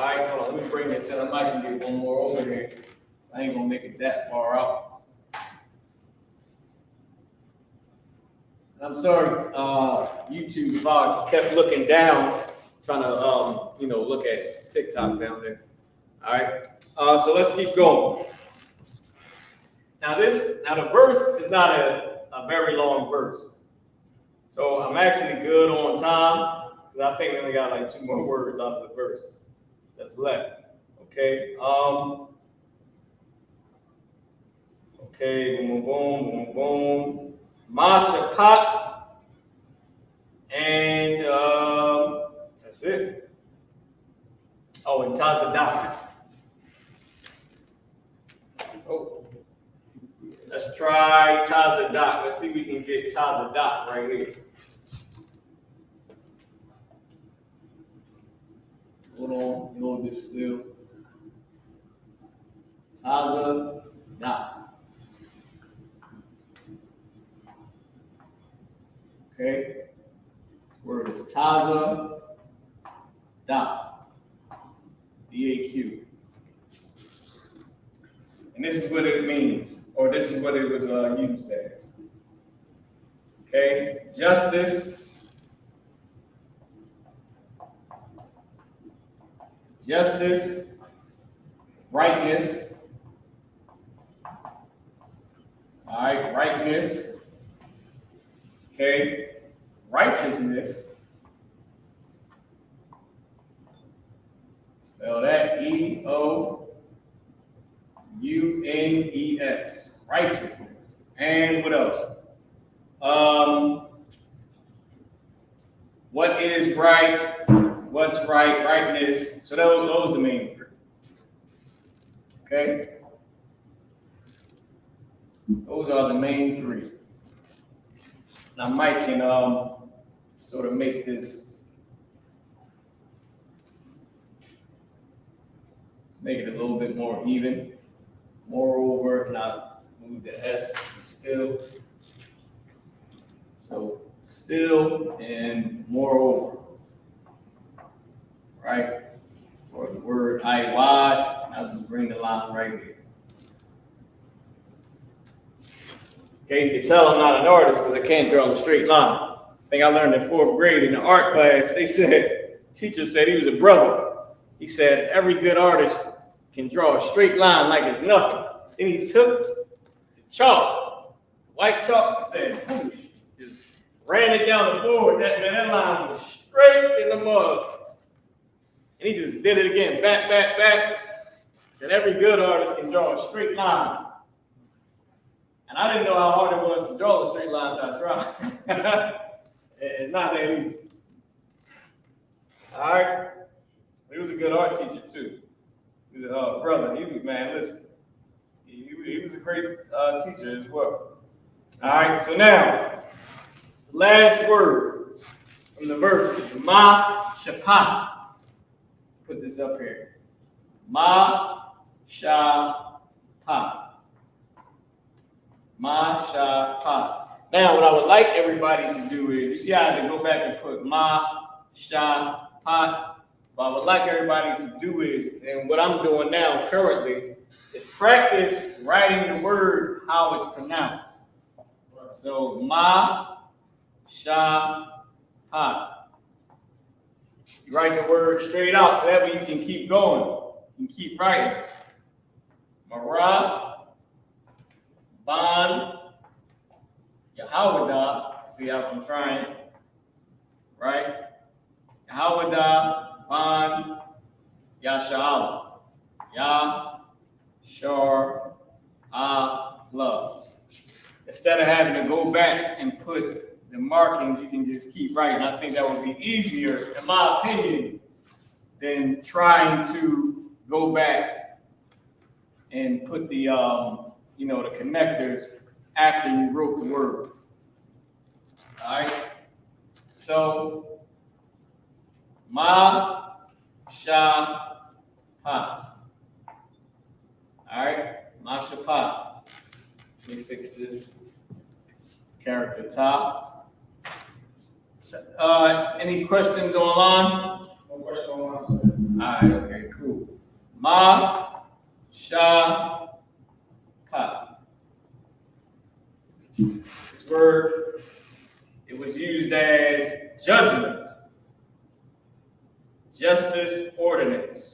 right, hold on, let me bring this in. I might can get one more over here. I ain't gonna make it that far out. I'm sorry, YouTube, if I kept looking down, trying to, look at TikTok down there. All right, so let's keep going. Now the verse is not a very long verse. So I'm actually good on time, because I think we only got like 2 more words out of the verse that's left. Okay, okay, boom. Mashapat, and that's it. Oh, and Tazadak. Oh, let's try Tazadak. Let's see if we can get Tazadak right here. Hold on, this still. Tazadak. Okay, this word is Taza, D-A-Q. And this is what it means, or this is what it was used as. Okay, justice, rightness. All right, rightness. Okay, righteousness. Spell that E-O-U-N-E-S. Righteousness. And what else? what is right, what's right, rightness. So those are the main three. Okay? Those are the main three. Now Mike can sort of make this, make it a little bit more even. Moreover, and I'll move the S and still. So still and moreover. Right? For the word I wide, I'll just bring the line right here. Okay, you can tell I'm not an artist because I can't draw a straight line. I think I learned in 4th grade in the art class, teacher said he was a brother. He said, every good artist can draw a straight line like it's nothing. Then he took the chalk, white chalk, and said, whoosh, just ran it down the board. That line was straight in the mud. And he just did it again, back, back, back. Said every good artist can draw a straight line. And I didn't know how hard it was to draw a straight line until I tried. It's not that easy. All right. He was a good art teacher too. He was a brother. He was, man, listen. He was a great teacher as well. All right. So now, last word from the verse is ma-shapat. Put this up here. Ma-shapat. Ma-shapat. Now, what I would like everybody to do is, you see how I had to go back and put ma-shapat. What I would like everybody to do is, and what I'm doing now currently, is practice writing the word how it's pronounced. So, ma-shapat. You write the word straight out, so that way you can keep going. You can keep writing. Mara, Ban, Yahawada. See how I'm trying, right? Yahawada, Ban, Yasha'ala. Ya, Shar, love. Instead of having to go back and put the markings, you can just keep writing. I think that would be easier, in my opinion, than trying to go back and put the, the connectors after you wrote the word. All right. So, ma-shapat. All right, ma-shapat. Let me fix this character top. Any questions online? No question online, sir. All right, okay, cool. Ma-shapat. This word, it was used as judgment, justice, ordinance.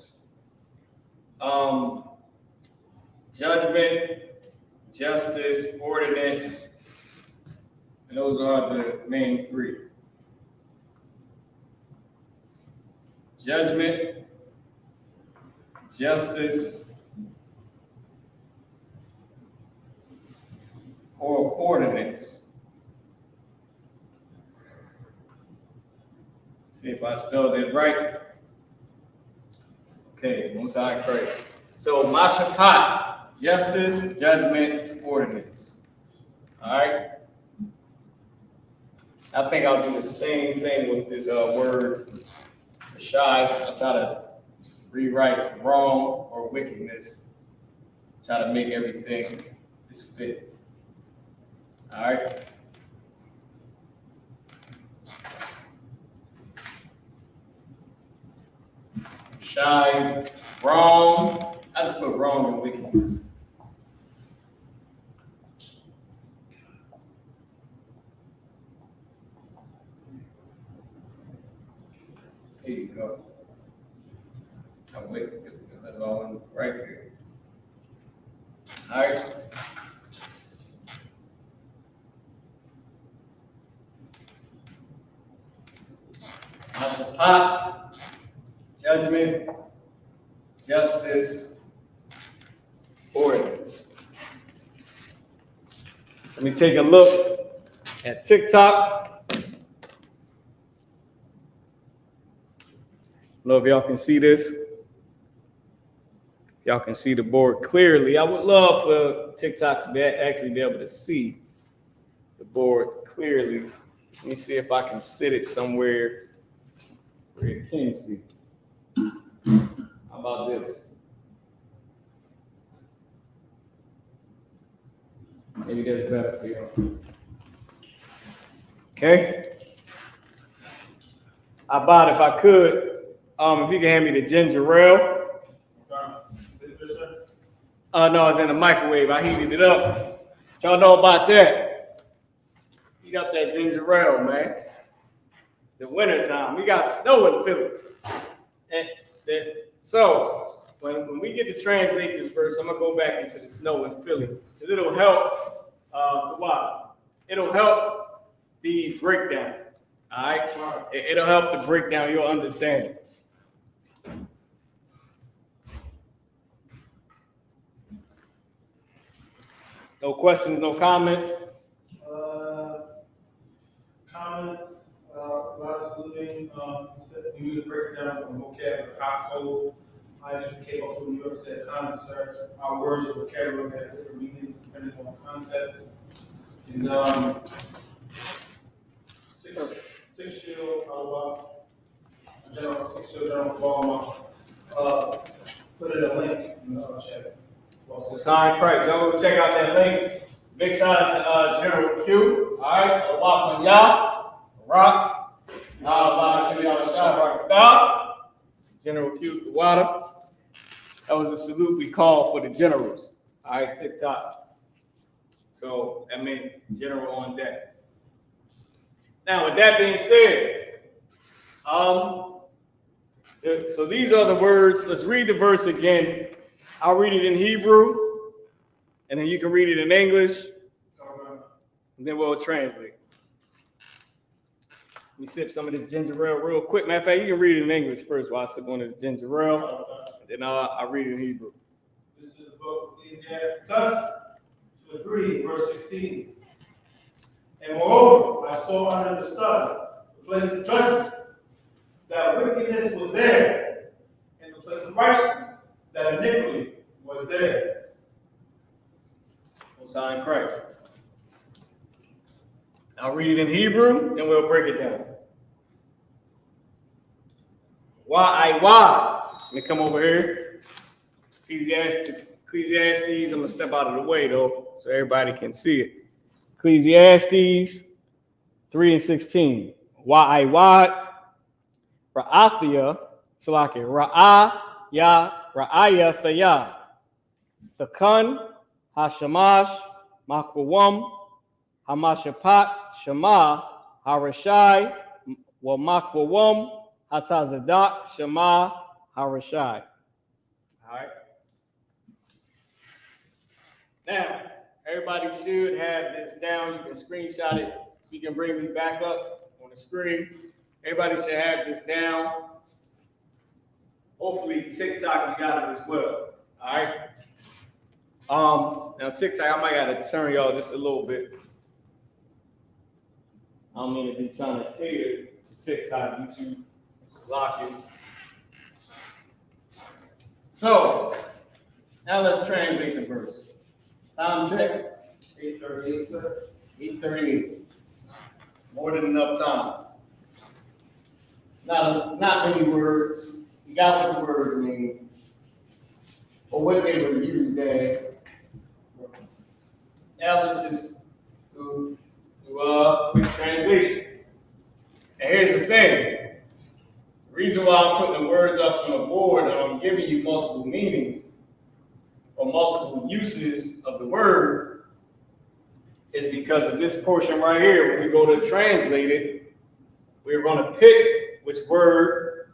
Judgment, justice, ordinance, and those are the main three. Judgment, justice, or ordinance. See if I spelled it right. Okay, Most High pray. So, ma-shapat. Justice, judgment, ordinance. All right. I think I'll do the same thing with this word, shy. I'll try to rewrite wrong or wickedness. Try to make everything just fit. All right. Shy, wrong. I just put wrong and wickedness. There you go. I'm wicked. That's all I'm right here. All right. Ma-shapat, judgment, justice, ordinance. Let me take a look at TikTok. know if y'all can see this. Y'all can see the board clearly. I would love for TikTok to actually be able to see the board clearly. Let me see if I can sit it somewhere where you can see. How about this? Maybe that's better for you. Okay. How about if I could, if you can hand me the ginger ale. No, it's in the microwave. I heated it up. Y'all know about that. Heat up that ginger ale, man. It's the winter time. We got snow in Philly. So when we get to translate this verse, I'm gonna go back into the snow in Philly because it'll help. It'll help the breakdown. All right, it'll help to break down your understanding. No questions, no comments. Comments. Last saluting. We need to break down the vocabulary, hot code. I.S.U.K. from New York said, comments, sir. Our words or vocabulary have different meanings depending on context. And six shield, general 6 shield general Walmart. Put in a link in the chat. Sign Christ. Y'all go check out that link. Big shout out to General Q. All right. Welcome y'all. Rock. General Q for water. That was the salute we called for the generals. All right, TikTok. So that meant general on deck. Now, with that being said, so these are the words. Let's read the verse again. I'll read it in Hebrew, and then you can read it in English, and then we'll translate. Let me sip some of this ginger ale real quick. Matter of fact, you can read it in English first while I sip on this ginger ale, and then I'll read it in Hebrew. This is the book of Ecclesiastes, chapter 3, verse 16. And moreover, I saw under the sun the place of judgment, that wickedness was there, and the place of righteousness, that iniquity was there. Most High in Christ. I'll read it in Hebrew, then we'll break it down. Why? Let me come over here. Ecclesiastes. I'm gonna step out of the way though, so everybody can see it. Ecclesiastes 3 and 16. Ra'athia, Salaki, Ra'aya Thaya, Thakan, Hashamash, Makwam, Hamashapat, Shema, Harashai, Wamakwam, Hatazadak, Shema, Harashai. All right. Now, everybody should have this down. You can screenshot it. You can bring me back up on the screen. Everybody should have this down. Hopefully, TikTok, you got it as well. All right. Now TikTok, I might gotta turn y'all just a little bit. I don't mean to be trying to cater to TikTok, YouTube, locking. So now let's translate the verse. Time check. 8:38, sir. 8:38. More than enough time. Not many words. You got what the words mean, or what they were used as. Now let's just do a quick translation. And here's the thing. The reason why I'm putting the words up on the board and I'm giving you multiple meanings or multiple uses of the word is because of this portion right here. When we go to translate it, we're going to pick which word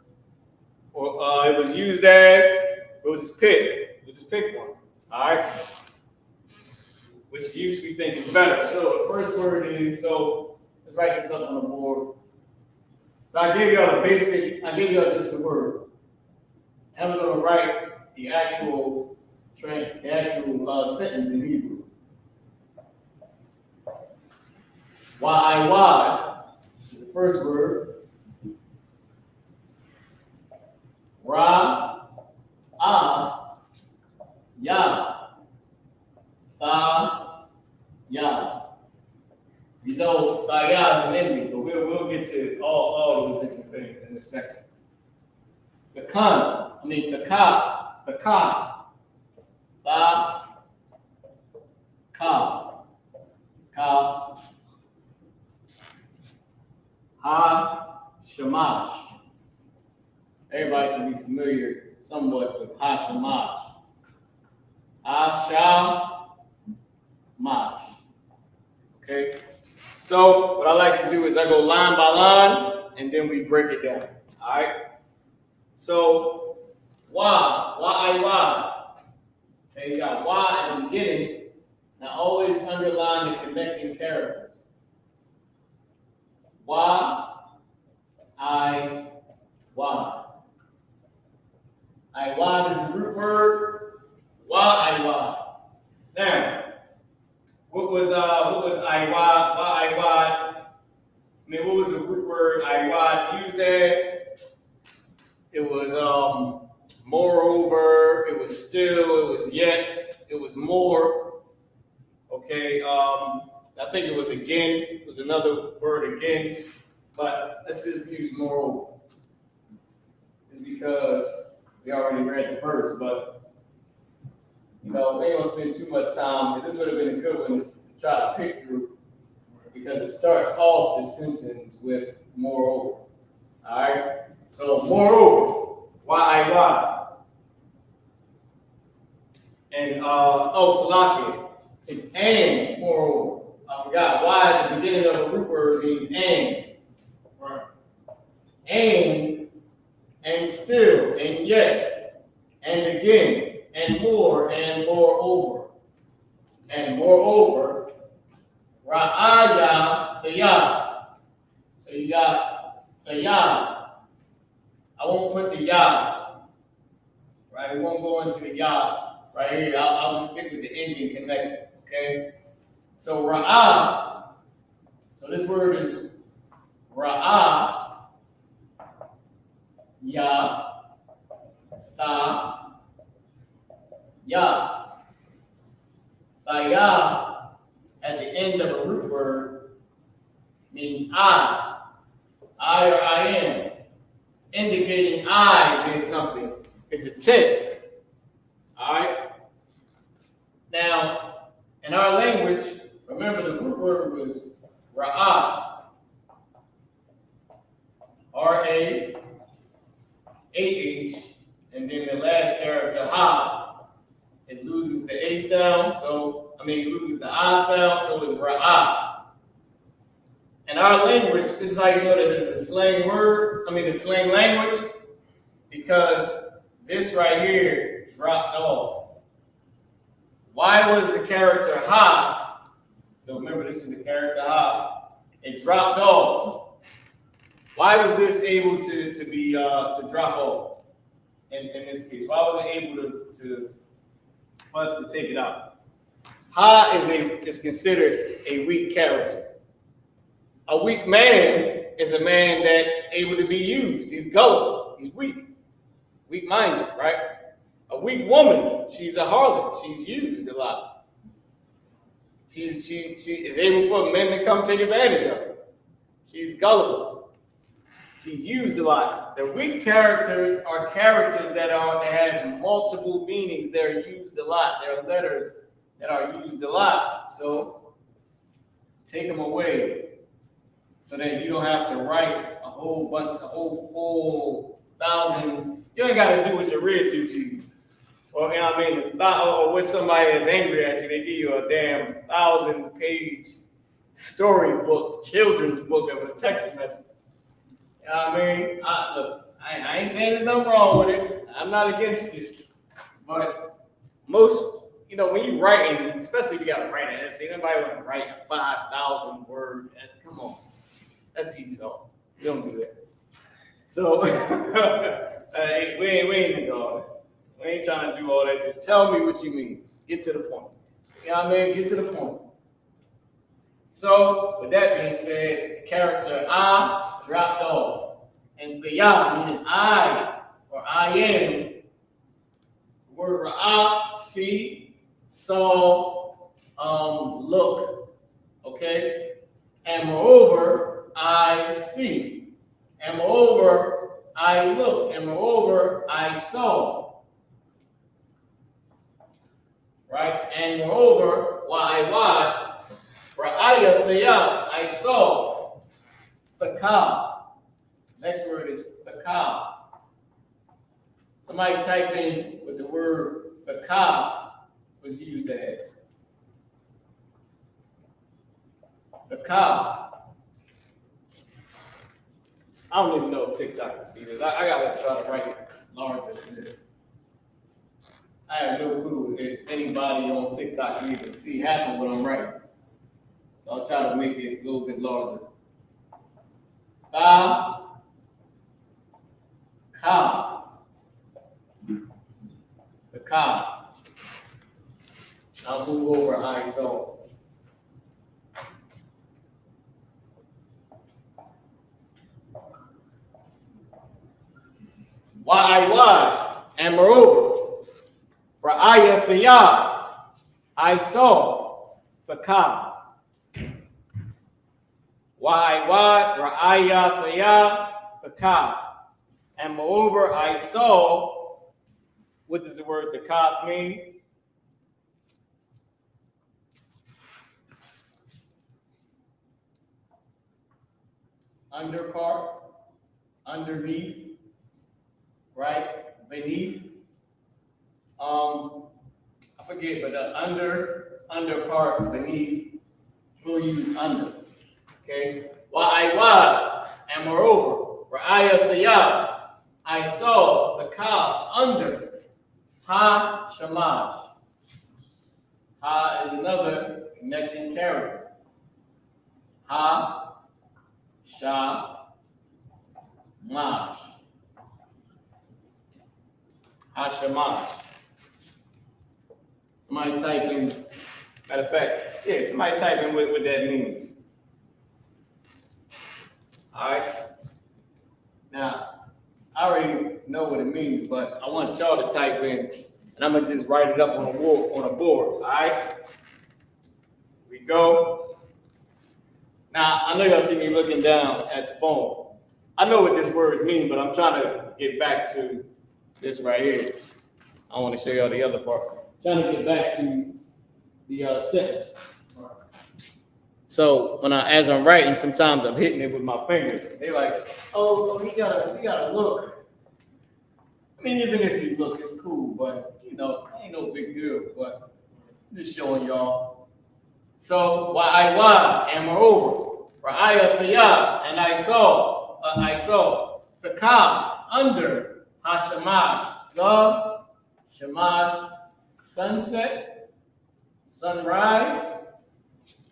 or it was used as. We'll just pick. We'll just pick one. All right. Which use we think is better. So the first word is, so let's write this up on the board. So I gave y'all the basic, I gave y'all just the word. And we're gonna write the actual sentence in Hebrew. Y is the first word. Ra, Ah, Ya, Tha, Ya. You know, Thaya is an ending, but we'll get to all those different things in a second. The Ka, Tha, Ka, Ha, Shamash. Everybody should be familiar somewhat with Ha, Shamash. Ha, Shamash. Okay? So what I like to do is I go line by line, and then we break it down. All right? So, why? Okay, you got why in the beginning. Now always underline the connecting characters. Why? Why? Why is the root word. Why? Now, what was I why? I mean, what was the root word I used as? It was moreover, it was still, it was yet, it was more. Okay, I think it was again, it was another word again, but let's just use moreover. It's because we already read the verse, but you know, we ain't gonna spend too much time. This would have been a good one to try to pick through because it starts off the sentence with moreover. All right, so moreover. Why? And Salaki, it's and moreover. I forgot why at the beginning of a root word means and. Right. And still, and yet, and again, and more, and moreover. And moreover, Ra'aya, the Yah. So you got the Yah. I won't put the Yah, right? We won't go into the Yah right here. I'll just stick with the ending connected, okay? So Ra'ah, so this word is Ra'ah, Yah, Tha, Yah. Thayah at the end of a root word means I or I am. Indicating I did something. It's a tense. All right? Now, in our language, remember the root word was Ra'ah. R-A-A-H. And then the last character, Ha, it loses the A sound. It loses the I sound, so it's Ra'ah. In our language, this is how you know that it's a slang word, the slang language, because this right here dropped off. Why was the character Ha? So remember, this was the character Ha. It dropped off. Why was this able to be to drop off in this case? Why was it able for us to take it out? Ha is considered a weak character. A weak man is a man that's able to be used. He's gullible. He's weak-minded, right? A weak woman, she's a harlot. She's used a lot. She is able for men to come take advantage of her. She's gullible. She's used a lot. The weak characters are characters that have multiple meanings. They're used a lot. There are letters that are used a lot. So take them away, so that you don't have to write a whole full 1,000. You ain't got to do what your read do to you. Or, or with somebody that's angry at you, they give you a damn 1,000-page storybook, children's book of a text message. You know what I mean? Look, I ain't saying there's nothing wrong with it. I'm not against it. But most, when you're writing, especially if you got to write an essay, nobody want to write a 5,000 word. Come on. That's I.S.U.P. We don't do that. So we ain't into all that. We ain't trying to do all that. Just tell me what you mean. Get to the point. You know what I mean? Get to the point. So with that being said, the character I dropped off. And Thayah, meaning I, or I am. The word ra'ah, see, saw, look, okay? And moreover, I see. And moreover, I look. And moreover, I saw. Right? And moreover, why, ra'aya thiyah, I saw. Fakah. Next word is fakah. Somebody type in what the word fakah was used as. Fakah. I don't even know if TikTok can see this. I gotta try to write it larger than this. I have no clue if anybody on TikTok can even see half of what I'm writing. So I'll try to make it a little bit larger. Ka. The ka. I'll move over I saw. Why, and moreover, ra'aya thiyah, I saw, fakah. Why, ra'aya thiyah, fakah. And moreover, I saw, what does the word fakah mean? Under part, underneath, right? Beneath. I forget, but under part, beneath, we'll use under. Okay? Why, and moreover, ra'aya thiyah, I saw the kaf under ha shamash. Ha is another connecting character. Ha shamash. Ha shamash. Somebody type in, matter of fact, yeah, somebody type in what that means. All right. Now, I already know what it means, but I want y'all to type in, and I'm gonna just write it up on a board. All right. Here we go. Now, I know y'all see me looking down at the phone. I know what this word means, but I'm trying to get back to this right here. I want to show y'all the other part. Trying to get back to the sentence. So as I'm writing, sometimes I'm hitting it with my finger. They're like, "Oh, you gotta look." I mean, even if you look, it's cool, but ain't no big deal. But I'm just showing y'all. So why, and moreover, ra'aya thiyah, and I saw the kaf under hashamash, the shamash, sunset, sunrise,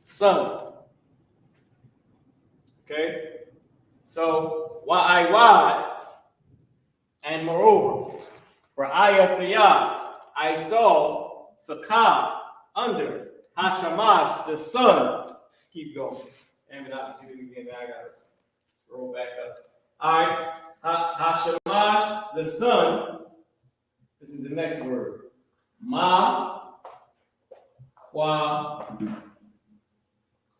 sun. Okay, so why, and moreover, ra'aya thiyah, I saw the kaf under hashamash, the sun. Let's keep going. Damn it, I do it again. I gotta roll back up. All right, hashamash, the sun. This is the next word. Ma, kwa.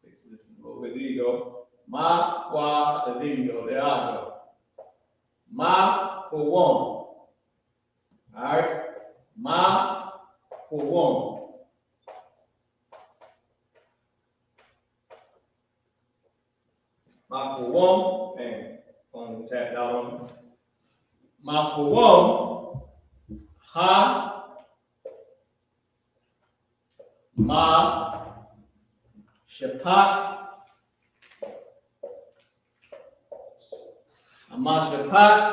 Fix this one a little bit. There you go. Ma, kwa. So there you go. There I go. Ma, for one. All right. Ma, for one. Ma, for one. Dang. Phone tapped out on me. Ma, for one. Ha, ma, shapat, amashapat,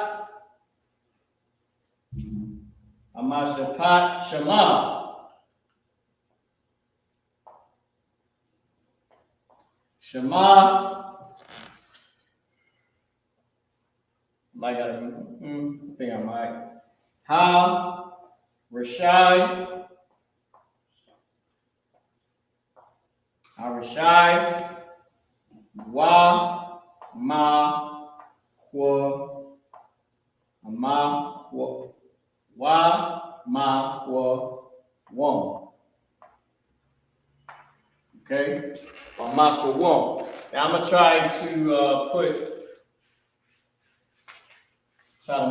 shema, I think I might. Ha, Rashai, wa, ma, kwa, kwa won. Okay, wa ma kwa won. Now I'm gonna try to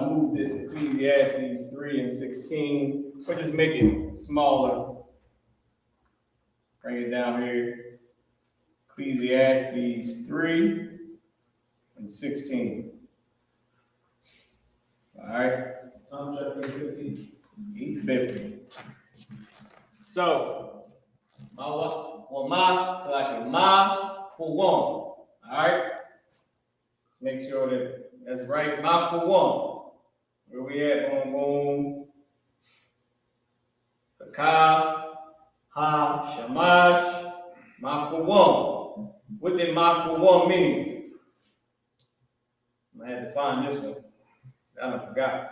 move this Ecclesiastes 3 and 16, or just make it smaller. Bring it down here. Ecclesiastes 3 and 16. All right. Time check 8:50. 850. So, ma for one. All right. Make sure that's right. Ma for one. Where we at? Boom, boom. Sakaf, ha, shamash, ma for one. What did ma for one mean? I had to find this one. I forgot.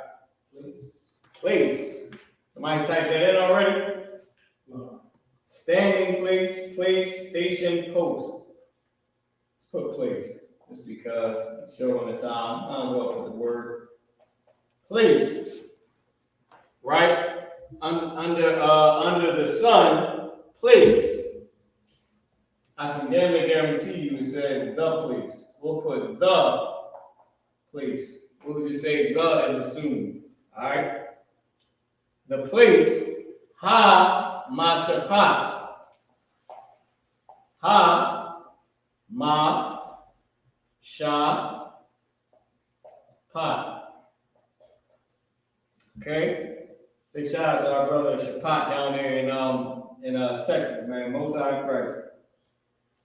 Place. Somebody type that in already? No. Standing place, station, post. Let's put place. Just because it's showing the time. Might as well put the word place. Right? Under the sun, place. I can damn near guarantee you it says the place. We'll put the place. We'll just say the is assumed. All right? The place, ha ma shapat. Ha ma shapat. Okay? Big shout out to our brother Shapat down there in Texas, man. Most High in Christ.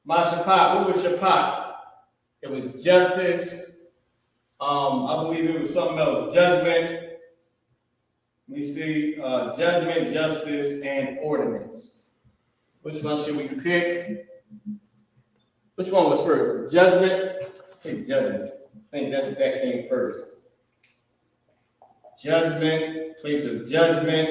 Ma shapat, what was shapat? It was justice. I believe it was something else. Judgment. We see judgment, justice, and ordinance. So which one should we pick? Which one was first? Judgment? Let's pick judgment. I think that came first. Judgment, place of judgment.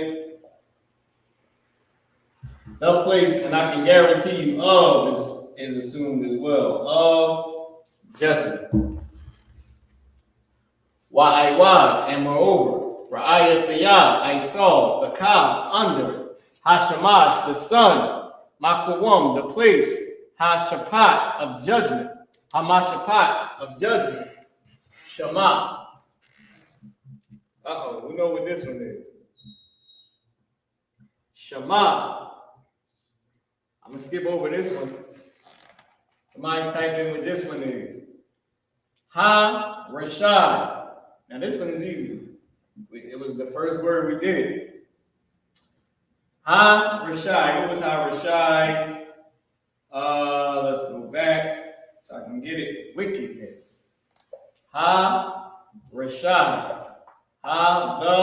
The place, and I can guarantee you of is assumed as well. Of judgment. Wa'aywa, and moreover. Ra'ayathiya, I saw, the kaf, under, Hashamash, the sun, Makwawam, the place, Hashapat, of judgment, Hamashapat, of judgment, Shema. We know what this one is. Shema. I'm going to skip over this one. Somebody type in what this one is. Ha Rashad. Now this one is easy. It was the first word we did. Ha Rashai. What was Ha Rashai? Let's go back so I can get it. Wickedness. Ha Rashai. Ha the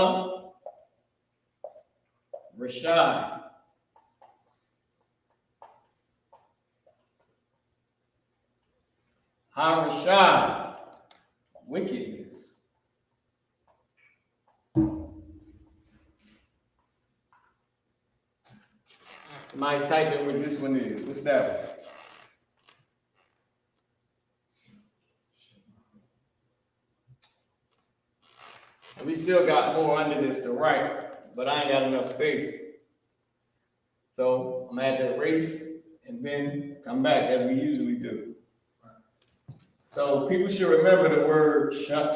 Rashai. Ha Rashai. Wickedness. Somebody type in what this one is. What's that one? And we still got more under this to write, but I ain't got enough space. So I'm gonna have to erase and then come back as we usually do. So people should remember the word shum.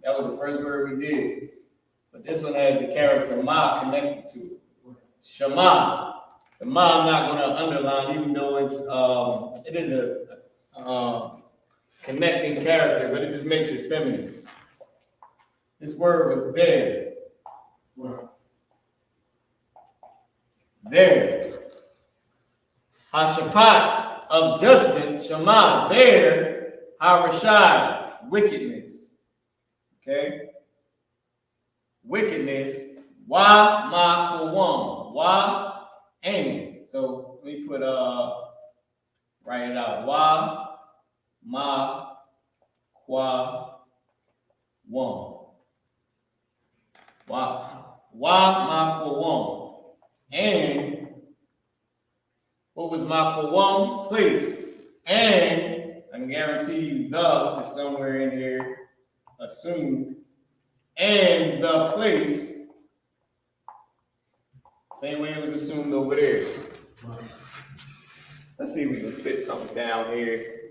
That was the first word we did. But this one has the character ma connected to it. Shema. The ma I'm not going to underline, even though it is a connecting character, but it just makes it feminine. This word was there. There. Hashapat, of judgment. Shema, there. Harashai, wickedness. Okay? Wickedness. Wa ma kwawam. Wa and. So let me put write it out. Wa ma kwawam. Wa ma kwawam. And what was ma kwawam? Place. And I can guarantee you the is somewhere in here assumed. and the place. Same way it was assumed over there. Let's see if we can fit something down here.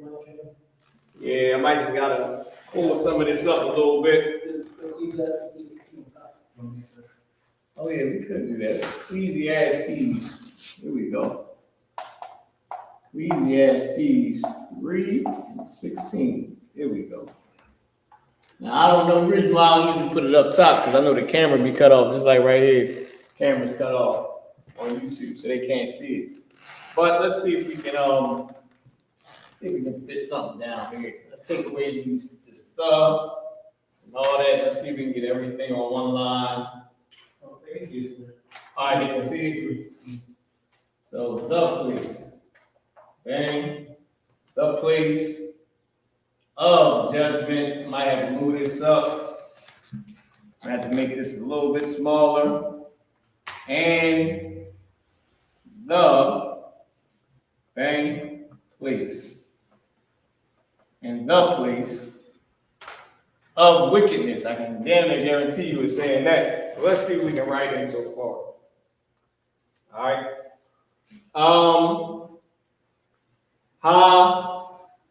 Yeah, I might just gotta pull some of this up a little bit. Oh yeah, we could do that. Ecclesiastes. Here we go. Ecclesiastes 3:16. Here we go. Now I don't know the reason why I don't usually put it up top, because I know the camera be cut off, just like right here. Camera's cut off on YouTube, so they can't see it. But let's see if we can fit something down here. Let's take away this stuff and all that. Let's see if we can get everything on one line. All right, you can see it. So the place, bang, the place of judgment. Might have to move this up. I have to make this a little bit smaller. And the bang place. And the place of wickedness. I can damn near guarantee you it's saying that. But let's see if we can write in so far. All right.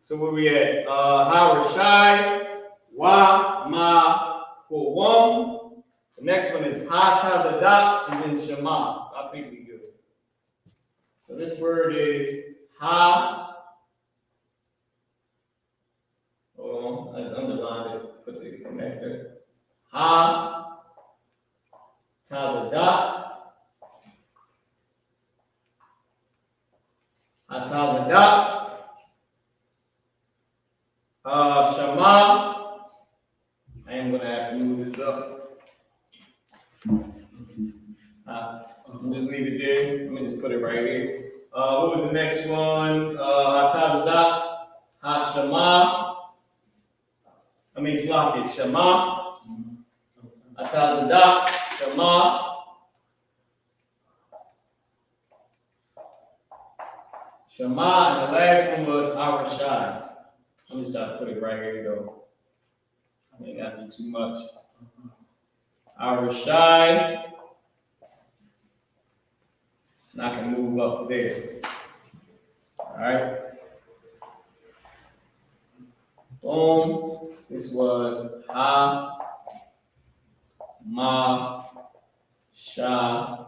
So where we at? Ha Rashai, Wa Ma Kowam. The next one is Ha Tazadak and then Shema. So I think we good. So this word is Ha. Hold on, let's underline it. Put the connector. Ha Tazadak. Ha Tazadak. Shema. I am going to have to move this up. Just leave it there. Let me just put it right here. What was the next one? Hatazadak, Hashema. Slaki, Shema. Hatazadak, Shema. Shema, and the last one was Arashai. Let me start to put it right here. You go. I ain't got to do too much. Arashai. And I can move up there. All right. Boom. This was Ha, Ma, Sha,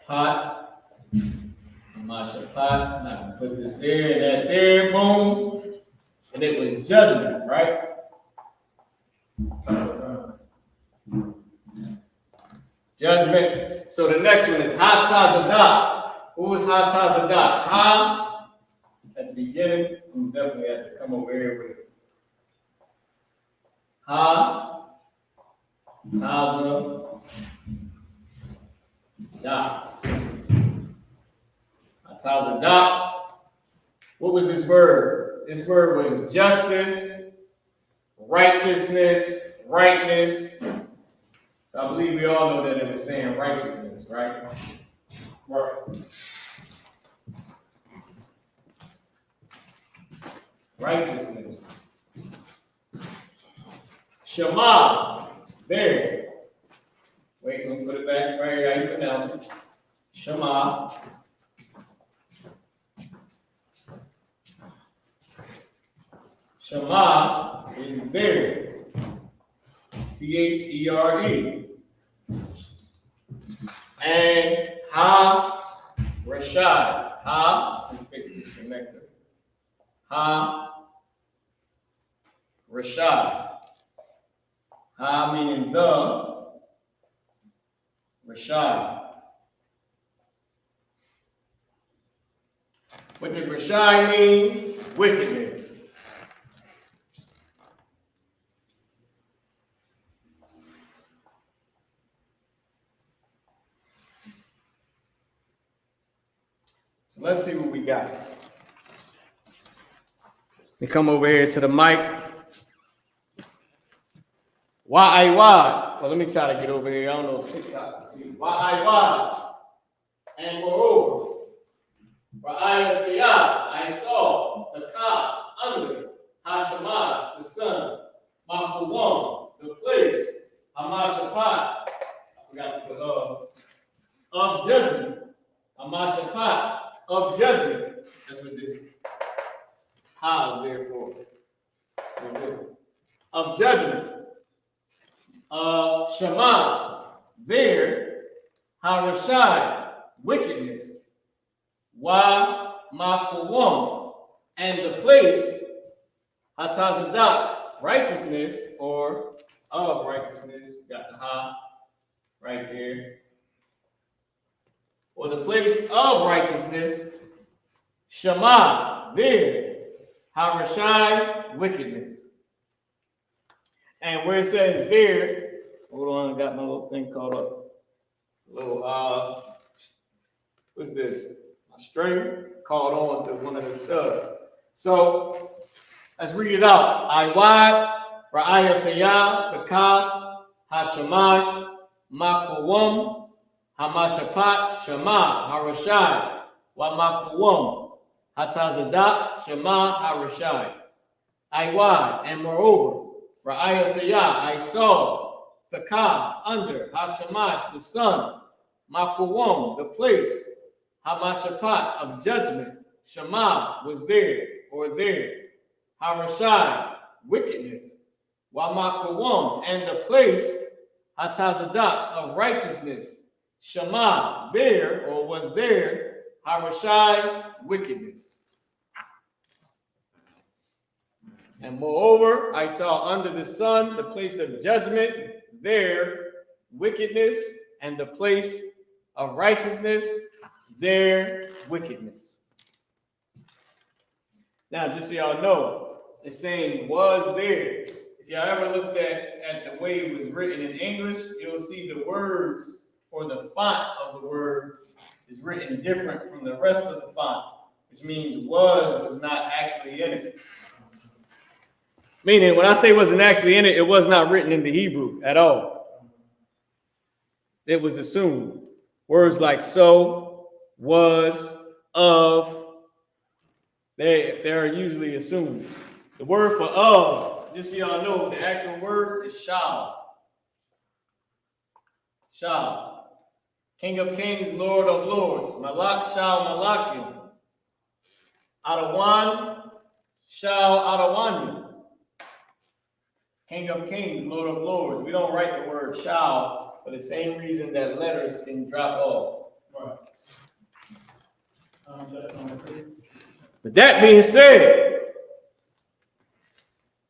Pot, Masha Pot. And I can put this there and that there. Boom. And it was judgment, right? Judgment. So the next one is Ha Tazadak. Who was Ha Tazadak? Ha at the beginning. We definitely have to come over here with it. Ha Tazadak. Ha Tazadak. What was this word? This word was justice, righteousness, rightness. So I believe we all know that it was saying righteousness, right? Right. Righteousness. Shema. There. Wait, let's put it back right here. How you pronounce it? Shema. Shema is there. T-H-E-R-E. And Ha Rashad. Ha, let me fix this connector. Ha Rashad. Ha meaning the, Rashad. What did Rashad mean? Wickedness. So let's see what we got. We come over here to the mic. Why? Well, let me try to get over here. I don't know if TikTok can see. Why? And moreover, I saw the calf under Hashemash, the son, Makuwam, the place, Hamashapat, I forgot to put of judgment. Hamashapat of judgment. That's what this ha is there for. It's for this. Of judgment. Shema, there, Harashai, wickedness. Wa Makuwam, and the place, Hatazadak, righteousness, or of righteousness. Got the ha right there. Or the place of righteousness, Shema, there, Harashai, wickedness. And where it says there, hold on, I got my little thing caught up. Little, what's this? My string caught on to one of the studs. So, let's read it out. Iwad, Ra'ayathaya, Fakah, Hashamash, Makuwam, Hamashapat, Shema, Harashai, Wa Makuwam, Hatazadak, Shema, Harashai. Iwad, and moreover, Ra'ayathaya, I saw, Fakah, under, Hashamash, the sun, Makuwam, the place, Hamashapat, of judgment, Shema, was there, or there. Harashai, wickedness. Wamakuwam, and the place, Hatazadak, of righteousness. Shema, there, or was there. Harashai, wickedness. And moreover, I saw under the sun the place of judgment, there, wickedness, and the place of righteousness, there, wickedness. Now, just so y'all know, it's saying was there. If y'all ever looked at the way it was written in English, you'll see the words or the font of the word is written different from the rest of the font, which means was not actually in it. Meaning, when I say wasn't actually in it, it was not written in the Hebrew at all. It was assumed. Words like so, was, of, they are usually assumed. The word for of, just so y'all know, the actual word is shall. Shall. King of kings, Lord of lords. Malak shall malakim. Adawan shall adawani. King of kings, Lord of lords. We don't write the word shall for the same reason that letters can drop off. Right. With that being said,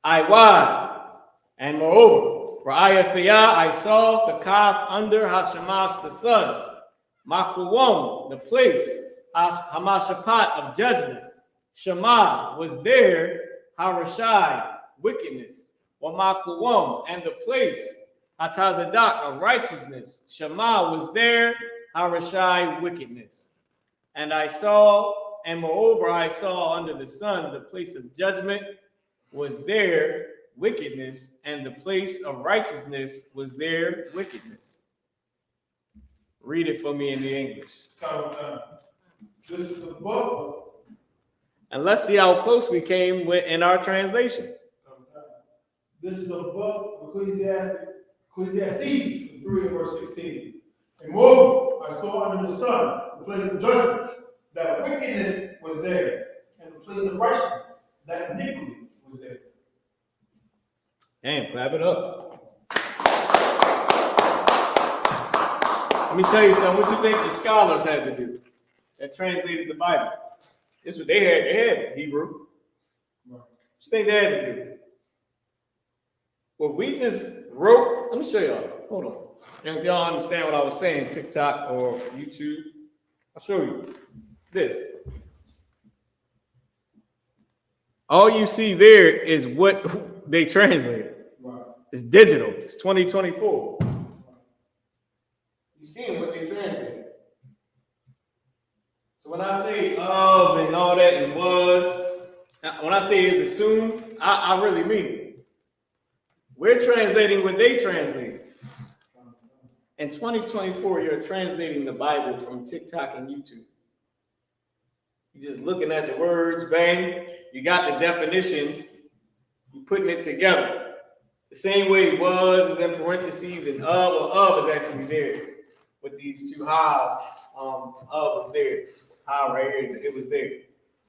I and moreover, Ra'ayathaya, I saw the Kaf under Hashamash, the sun, Makuwam, the place, Hamashapat, of judgment. Shema was there, Harashai, wickedness. Wamakuwam, and the place, Hatazadak, of righteousness. Shema was there, Harashai, wickedness. And I saw, and moreover, I saw under the sun the place of judgment was there, wickedness, and the place of righteousness was there, wickedness. Read it for me in the English. This is the book. And let's see how close we came with in our translation. This is the book of Ecclesiastes 3 and verse 16. And moreover, I saw under the sun the place of judgment, that wickedness was there, and the place of righteousness, that iniquity was there. Damn, clap it up. Let me tell you something. What you think the scholars had to do that translated the Bible? This is what they had. They had Hebrew. What you think they had to do? Well, we just wrote. Let me show y'all. Hold on. And if y'all understand what I was saying, TikTok or YouTube, I'll show you this. All you see there is what they translated. Right. It's digital. It's 2024. You seeing what they translated. So when I say of and all that and was, when I say it's assumed, I really mean it. We're translating what they translated. In 2024, you're translating the Bible from TikTok and YouTube. You're just looking at the words, bang, you got the definitions, you're putting it together. The same way was is in parentheses and of is actually there with these two highs. Of was there. High right here, it was there.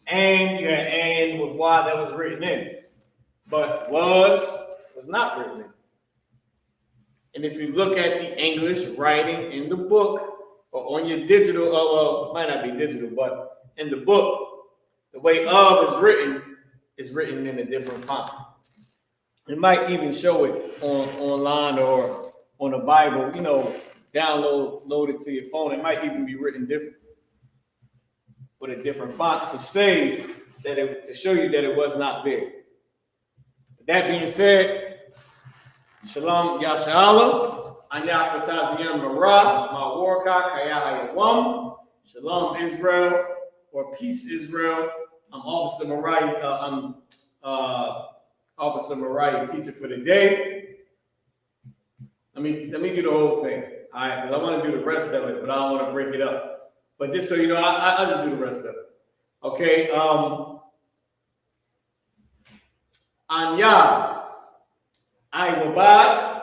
And you had and with y that was written in. But was not written in. And if you look at the English writing in the book or on your digital, well, it might not be digital, but in the book, the way of is written in a different font. It might even show it online or on a Bible, load it to your phone. It might even be written different with a different font to say that to show you that it was not there. That being said, Shalom Yashala, Anyak Bataziyam Mara, Mawarka, Kayahayawam, Shalom Israel, or Peace Israel. I'm Officer Mariah, Officer Mariah, teacher for the day. Let me do the whole thing, all right? Because I want to do the rest of it, but I don't want to break it up. But just so you know, I just do the rest of it. Okay. Anya, Iwabad,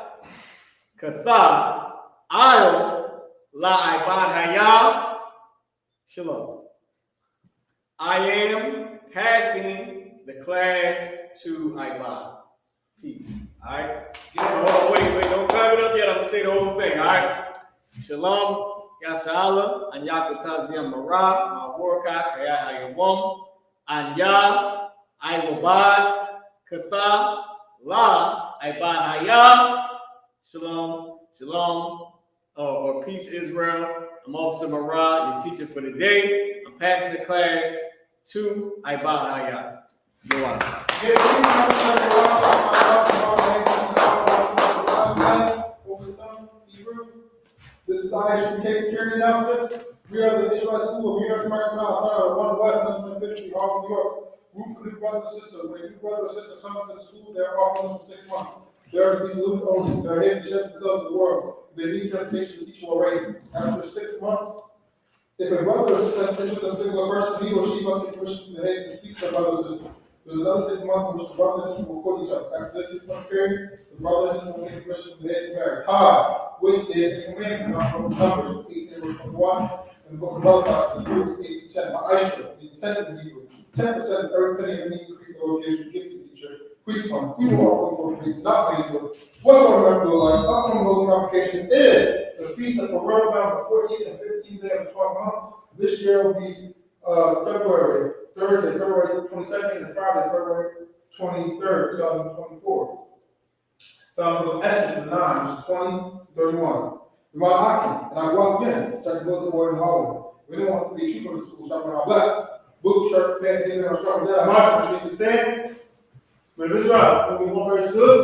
Katha, Ayo, La Ibad Hayah, Shalom. I am passing the class to Ibad. Peace. All right. Wait, don't clap it up yet. I'm gonna say the whole thing. All right. Shalom, Yashala, Anyakutazia Mara, Mawarka, Kayahayawam, Anya, Iwabad, Katha, La, Ibad Hayah, Shalom, or Peace Israel. I'm Officer Mara, your teacher for the day. I'm passing the class to Ibad Hayah. Go on. This is the I.S.U.K. security announcement. We are the Israelite School of University of Maryland, 1 West, 150, Harlem, New York. Root for new brother and sister. When a new brother or sister comes to the school, they are offered for 6 months. They are to be saluted only. They are here to share themselves with the world. They need your education to teach you already. After 6 months, if a brother or sister has interest in a particular person, he or she must get permission from the head to speak to their brother or sister. There's another 6 months in which the brother and sister will court each other. After this 6-month period, the brother and sister will get permission from the head to marry. Tithe, which is a commandment, not from Numbers, 18:21, and the book of Malachi, Hebrews 8:10. By I.S.U.P.K, the 10th in Hebrew. 10% of every penny of any increase or occasion gives the teacher, priest fund, free offering for priests, not paid for. Whatsoever will like upcoming holy convocation is the feast of Purim, the 14th and 15th day of the 12th month. This year will be Thursday, February 22nd, and Friday, February 23rd, 2024. Found in Esther 9, verses 20-31. We want Akim, and I go out again, check the bulletin board in the hallway. We don't want to be cheaper in the school, shopping all black. Boot, shirt, pants, and I'm starting with that. I'm marching to stand. But this route, when we want very stood.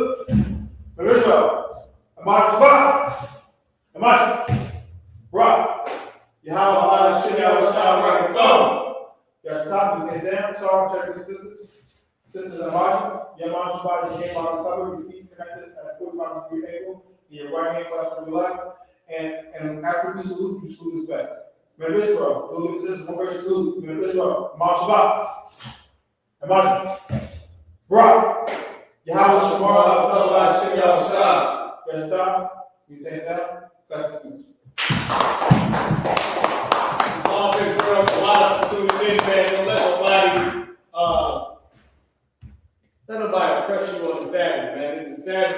But this route, I'm marching back. I'm marching. Rock. You have a lot of shit out of shot right the thumb. You got your top, you say down. Sorry, check the sisters. Sisters are marching. Your marching body, your hand on the cover, your feet connected at a 45-degree angle. Your right hand clasped to the left. And after we salute, you salute us back. Remember this, bro. Look at this. One very salute. Remember this, bro. March back. And march. Bro. Yahweh Shamar, Allah, Shimmy, Allah, Shah. You got your top? You say it down? That's the speech. Long Israel, a lot of opportunities, man. Don't let nobody oppress you on the Sabbath, man. It's the Sabbath.